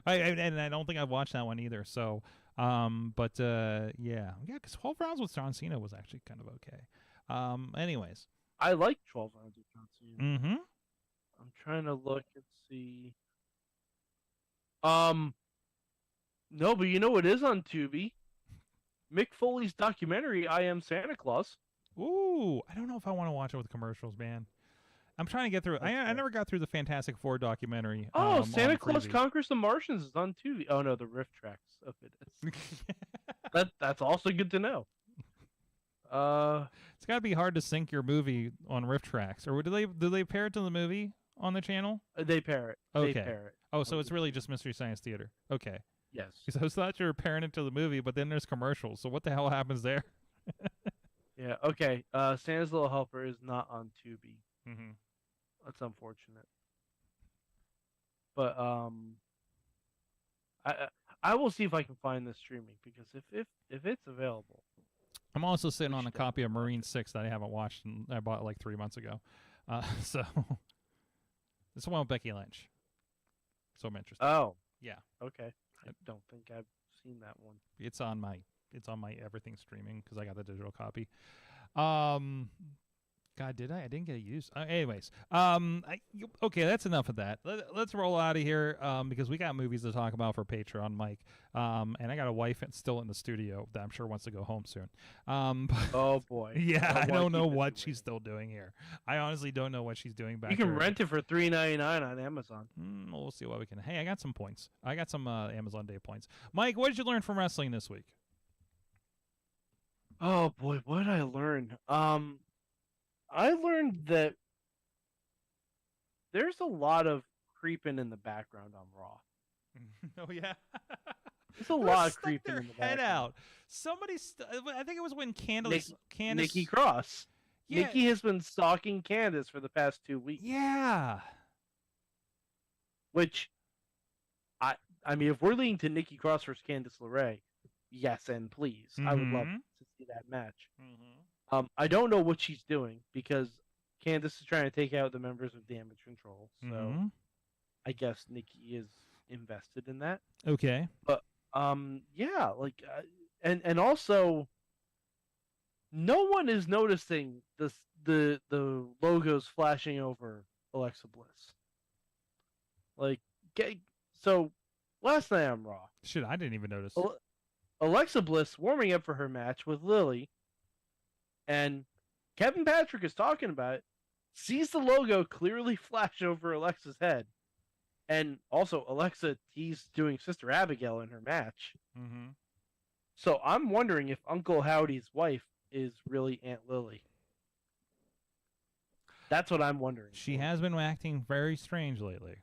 I don't think I've watched that one either. So yeah, because 12 Rounds with John Cena was actually kind of okay. Anyways,
I like 12 Rounds with John Cena.
Mm-hmm.
I'm trying to look and see. No, but you know what is on Tubi? Mick Foley's documentary, I Am Santa Claus.
Ooh, I don't know if I want to watch it with commercials, man. I'm trying to get through it. I never got through the Fantastic Four documentary.
Oh, Santa
on
Claus
Freevee.
Conquers the Martians is on Tubi. Oh no, the riff tracks of it is. That's also good to know.
It's got to be hard to sync your movie on riff tracks, or do they pair it to the movie on the channel?
They pair it.
Okay.
They pair it.
Oh, so it's really just Mystery Science Theater. Okay.
Yes.
Because I thought you were pairing it to the movie, but then there's commercials. So what the hell happens there?
Yeah. Okay. Santa's Little Helper is not on Tubi.
Mm-hmm.
That's unfortunate. But I will see if I can find this streaming, because if it's available.
I'm also sitting on a copy of Marine 6 that I haven't watched, and I bought like 3 months ago. So this one with Becky Lynch. So I'm interested.
Oh.
Yeah.
Okay. I don't think I've seen that one.
It's on my everything streaming because I got the digital copy. God, did I? I didn't get it used. Anyways, okay, that's enough of that. Let's roll out of here because we got movies to talk about for Patreon, Mike. And I got a wife still in the studio that I'm sure wants to go home soon.
Oh boy.
Yeah, I don't know what she's still doing here. I honestly don't know what she's doing back.
You can
here.
rent it for $3.99 on Amazon.
We'll see what we can. Hey, I got some points. I got some Amazon Day points. Mike, what did you learn from wrestling this week?
Oh boy, what did I learn? I learned that there's a lot of creeping in the background on Raw.
Oh yeah,
there's a lot of creeping in the
head
background.
out. Somebody, I think it was when Candice,
Nikki Cross.
Yeah.
Nikki has been stalking Candice for the past 2 weeks.
Yeah.
Which, I mean, if we're leading to Nikki Cross versus Candice LeRae, yes and please, I would love to see that match. I don't know what she's doing because Candice is trying to take out the members of Damage Control. So I guess Nikki is invested in that.
Okay.
But yeah, like and also no one is noticing the logos flashing over Alexa Bliss. Like, so last night on Raw.
Shit, I didn't even notice.
Alexa Bliss warming up for her match with Lily, and Kevin Patrick is talking about it, sees the logo clearly flash over Alexa's head. And also, Alexa teased doing Sister Abigail in her match. So I'm wondering if Uncle Howdy's wife is really Aunt Lily. That's what I'm wondering.
She has been acting very strange lately.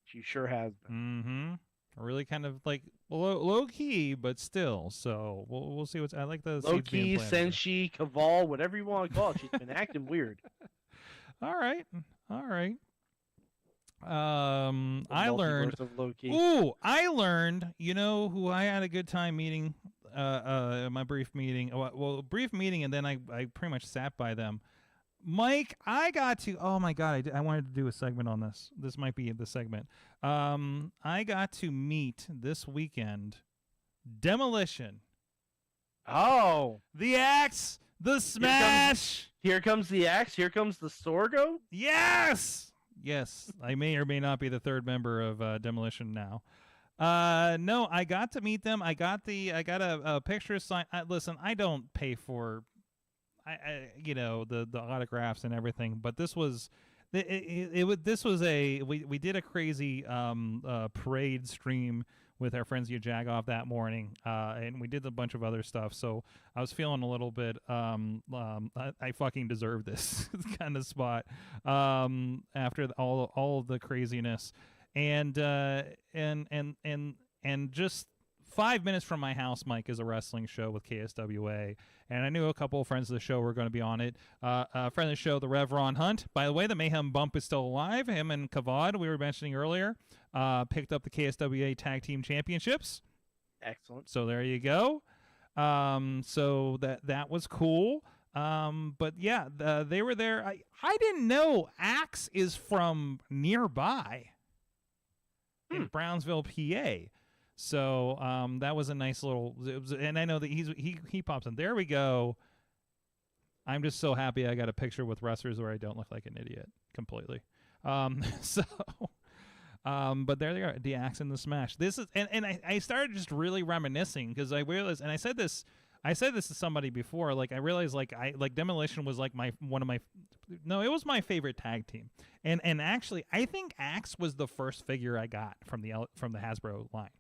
She sure has been.
Really kind of like low key, but still. So we'll see what's. I like the
low key, senshi, caval, whatever you want to call it. She's been acting weird.
All right. I learned. I learned. You know who I had a good time meeting. My brief meeting. Well, brief meeting, and then I pretty much sat by them. Mike, I got to. Oh my God, I wanted to do a segment on this. This might be the segment. I got to meet this weekend Demolition.
Oh,
the Axe, the Smash.
Here comes the Axe. Here comes the Sorgo.
Yes. I may or may not be the third member of Demolition now. No, I got to meet them. I got a picture signed. Listen, I don't pay for. The autographs and everything, but this was This was we did a crazy parade stream with our friends Jagoff that morning, and we did a bunch of other stuff. So I was feeling a little bit I fucking deserve this kind of spot after all of the craziness, and just 5 minutes from my house, Mike, is a wrestling show with KSWA, and I knew a couple of friends of the show were going to be on it. A friend of the show, the Rev Ron Hunt. By the way, the Mayhem Bump is still alive. Him and Kavad, we were mentioning earlier, picked up the KSWA Tag Team Championships.
Excellent.
So there you go. So that was cool. But yeah, they were there. I didn't know Axe is from nearby in Brownsville, PA. So that was a nice little, and I know that he pops in. There we go. I'm just so happy I got a picture with wrestlers where I don't look like an idiot completely. But there they are, the Axe and the Smash. This is, and I started just really reminiscing because I realized, and I said this to somebody before. Like I realized, like Demolition was like it was my favorite tag team, and actually I think Axe was the first figure I got from the Hasbro line.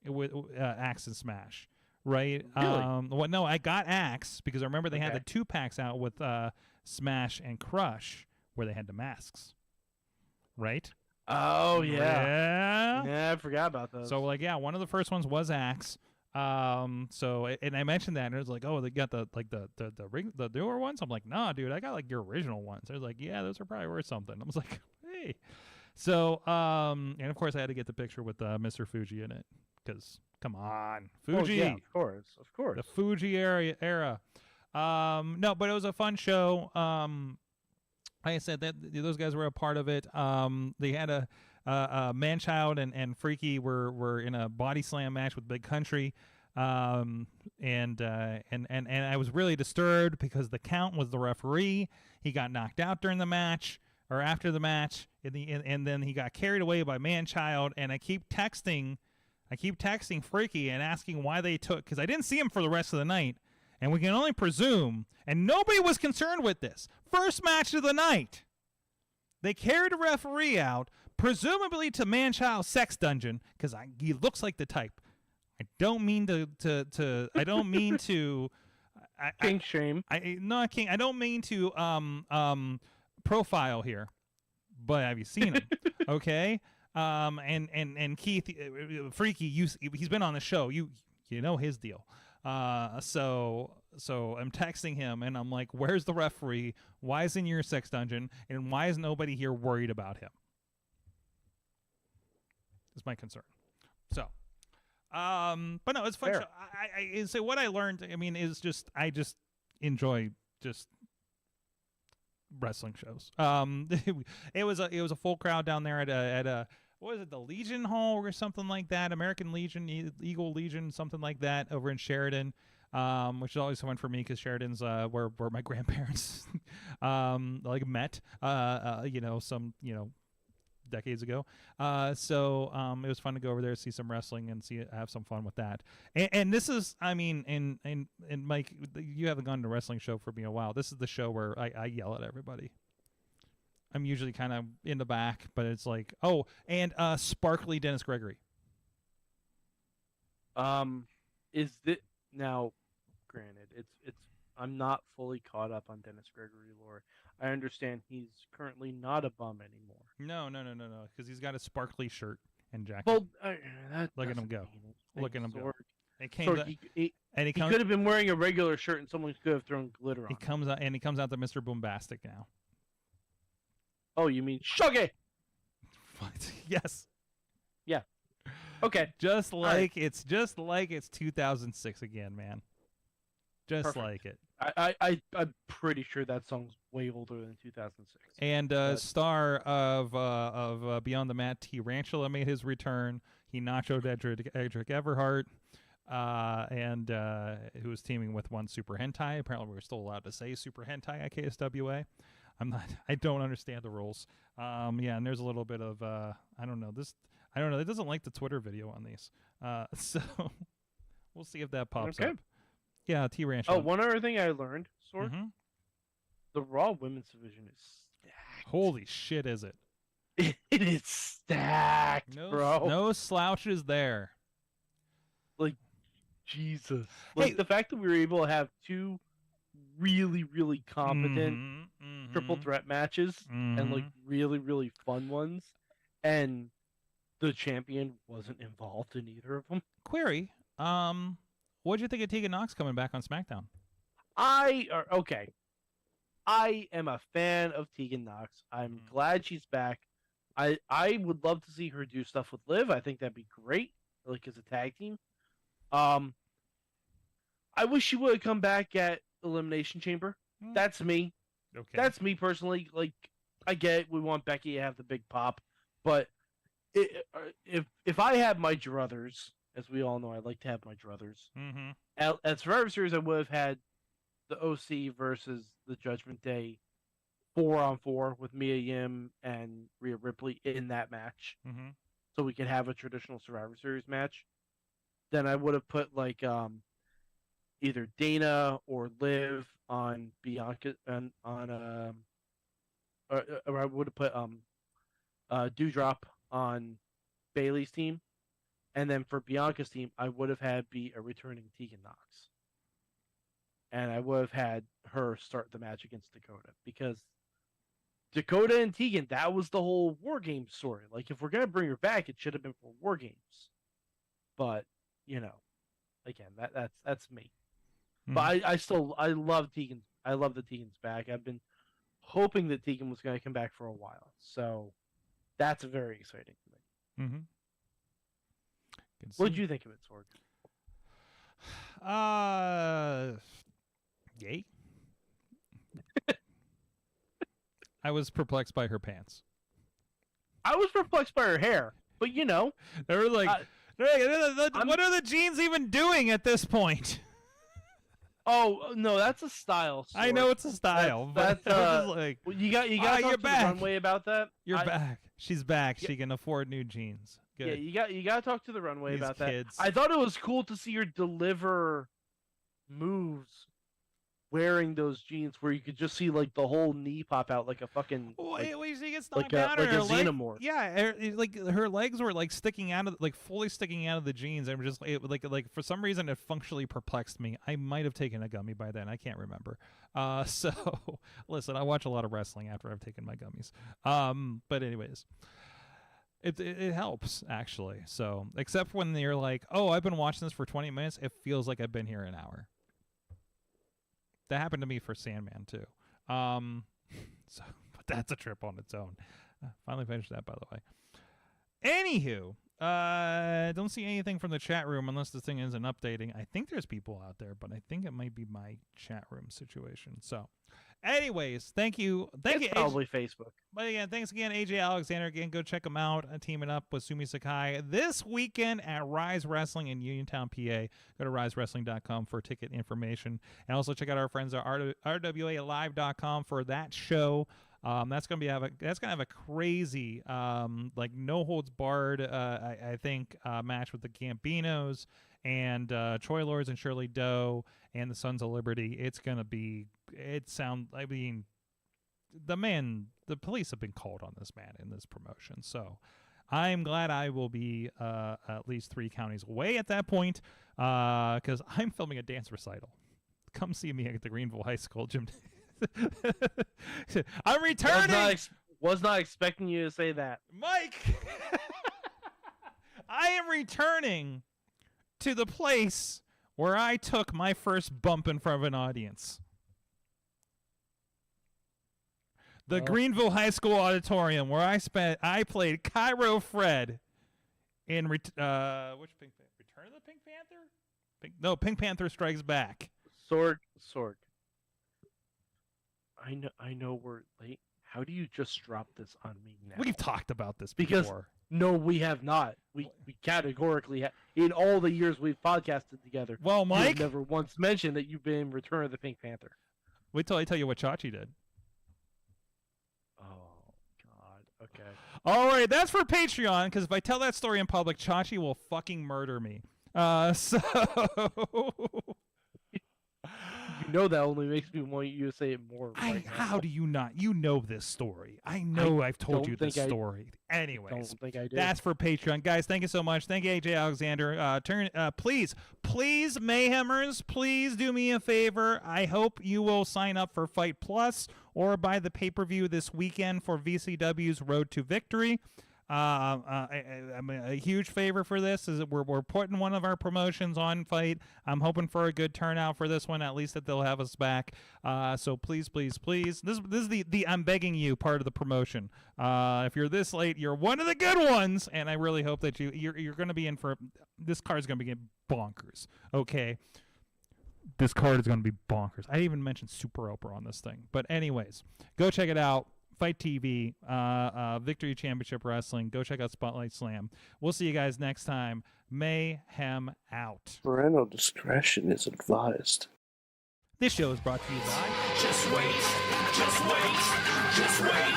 With Axe and Smash, right?
Really?
No, I got Axe because I remember they had the 2-packs out with Smash and Crush where they had the masks, right?
Oh yeah,
yeah.
I forgot about those.
So one of the first ones was Axe. So and I mentioned that, and it was like, oh, they got the newer ones. I'm like, nah, dude, I got like your original ones. They're like, yeah, those are probably worth something. I was like, hey. So and of course I had to get the picture with Mr. Fuji in it. Because come on, Fuji,
of course.
The Fuji era. No, but it was a fun show. Like I said, that those guys were a part of it. They had a Manchild and Freaky were in a body slam match with Big Country, and I was really disturbed because the Count was the referee. He got knocked out during the match or after the match, and then he got carried away by Manchild. And I keep texting Freaky and asking why they took, because I didn't see him for the rest of the night, and we can only presume, and nobody was concerned with this. First match of the night, they carried a referee out, presumably to Manchild's sex dungeon, because he looks like the type. I don't mean to
King shame.
I don't mean to profile here, but have you seen him? Okay. And Keith, Freaky, he's been on the show. You know his deal. So I'm texting him and I'm like, where's the referee? Why is he in your sex dungeon? And why is nobody here worried about him? Is my concern. So, but no, it's fun. Show. So what I learned, is just, I just enjoy just wrestling shows. It was a full crowd down there at a what was it, the Legion Hall or something like that? American Legion, Eagle Legion, something like that, over in Sheridan, which is always fun for me because Sheridan's where my grandparents met, some decades ago. So it was fun to go over there, see some wrestling, and have some fun with that. And this is, and Mike, you haven't gone to a wrestling show for me in a while. This is the show where I yell at everybody. I'm usually kind of in the back, but it's like, oh, and sparkly Dennis Gregory.
Is it now? Granted, it's I'm not fully caught up on Dennis Gregory lore. I understand he's currently not a bum anymore.
No, because he's got a sparkly shirt and jacket.
Well,
look at him go. Look at him go.
He could have been wearing a regular shirt, and someone could have thrown glitter on.
He comes out to Mr. Boombastic now.
Oh, you mean Shoge?
What? Yes.
Yeah. Okay.
Just like it's 2006 again, man. Just
Perfect.
like it.
I'm pretty sure that song's way older than 2006.
And star of Beyond the Mat, Tarantula made his return. He nachoed Edric Everhart, and who was teaming with one Super Hentai. Apparently, we're still allowed to say Super Hentai at KSWA. I don't understand the rules. And there's a little bit of I don't know. It doesn't like the Twitter video on these. So we'll see if that pops up. Yeah, Tarantula.
Oh, one other thing I learned, the Raw Women's Division is
Holy shit, is it?
It is stacked, bro.
No slouches there.
Like, Jesus. Like, the fact that we were able to have two really, really competent triple threat matches and, like, really, really fun ones, and the champion wasn't involved in either of them.
Query, what'd you think of Tegan Nox coming back on SmackDown?
Okay. I am a fan of Tegan Nox. I'm glad she's back. I would love to see her do stuff with Liv. I think that'd be great, like as a tag team. I wish she would have come back at Elimination Chamber. That's me.
Okay.
That's me personally. Like, I get it. We want Becky to have the big pop, but if I had my druthers, as we all know, I like to have my druthers. At Survivor Series, I would have had the OC versus the Judgment Day 4-on-4 with Mia Yim and Rhea Ripley in that match, so we could have a traditional Survivor Series match. Then I would have put like either Dana or Liv on Bianca and or I would have put Doudrop on Bailey's team, and then for Bianca's team, I would have had be a returning Tegan Nox, and I would have had her start the match against Dakota, because Dakota and Tegan, that was the whole War Games story. Like, if we're gonna bring her back, it should have been for War Games. But you know, again, that's me. But I love Tegan. I love that Tegan's back. I've been hoping that Tegan was going to come back for a while, so that's very exciting to me. What did you think of it, Sorg?
Yay. I was perplexed by her pants.
I was perplexed by her hair, but you know,
they were like, what are the jeans even doing at this point?
Oh no, that's a style. Sorg.
I know it's a style, but
that's
like,
you got to talk to the runway about that.
You're back. She's back. She can afford new jeans. Good.
Yeah, you got to talk to the runway about
kids.
that. I thought it was cool to see her deliver moves wearing those jeans, where you could just see like the whole knee pop out like a fucking
she gets knocked down,
like a
xenomorph. Yeah, like her legs were like sticking out of, like fully sticking out of the jeans, and just like for some reason it functionally perplexed me. I might have taken a gummy by then. I can't remember. So listen, I watch a lot of wrestling after I've taken my gummies. But anyways. It helps, actually. So, except when you're like, oh, I've been watching this for 20 minutes, it feels like I've been here an hour. That happened to me for Sandman, too. But that's a trip on its own. Finally finished that, by the way. Anywho, don't see anything from the chat room unless this thing isn't updating. I think there's people out there, but I think it might be my chat room situation. So, anyways, thank you. Thank you,
probably Facebook.
But again, thanks again, AJ Alexander. Again, go check him out. Teaming up with Sumi Sakai this weekend at Ryse Wrestling in Uniontown, PA. Go to RiseWrestling.com for ticket information. And also check out our friends at RWALive.com for that show. That's gonna have a crazy like no holds barred I think match with the Gambinos and Troy Lords and Shirley Doe and the Sons of Liberty. The police have been called on this man in this promotion, so I'm glad I will be at least 3 counties away at that point, because I'm filming a dance recital. Come see me at the Greenville High School gym. I'm returning.
Was not expecting you to say that,
Mike. I am returning to the place where I took my first bump in front of an audience. The Greenville High School auditorium, where I played Cairo Fred in Return of the Pink Panther? Pink Panther Strikes Back.
Sorg. I know we're late. How do you just drop this on me now?
We've talked about this
because
before.
No, we have not. We categorically have. In all the years we've podcasted together.
Well, Mike,
you've never once mentioned that you've been in Return of the Pink Panther.
Wait till I tell you what Chachi did.
Oh God. Okay.
All right, that's for Patreon, because if I tell that story in public, Chachi will fucking murder me. So.
You know that only makes me want you to say it more.
How do you not? You know this story. I know I've told you this story. Anyways,
don't think I did.
That's for Patreon. Guys, thank you so much. Thank you, AJ Alexander. Please, Mayhemers, please do me a favor. I hope you will sign up for Fight Plus or buy the pay-per-view this weekend for VCW's Road to Victory. A huge favor for this is that we're putting one of our promotions on Fight. I'm hoping for a good turnout for this one, at least that they'll have us back. So please. This is the I'm begging you part of the promotion. If you're this late, you're one of the good ones, and I really hope that you're going to be in for this card's going to be bonkers. Okay. This card is going to be bonkers. I didn't even mention Super Oprah on this thing. But anyways, go check it out. Fight TV, Victory Championship Wrestling. Go check out Spotlight Slam. We'll see you guys next time. Mayhem out.
Parental discretion is advised.
This show is brought to you by...
Just wait, just wait, just wait,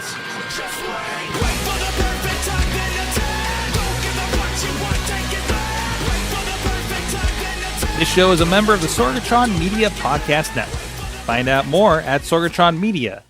just wait. Wait for the perfect time, then attack. Don't give up what you want, take it back. Wait for the perfect time, then attack.
This show is a member of the Sorgatron Media Podcast Network. Find out more at sorgatronmedia.com.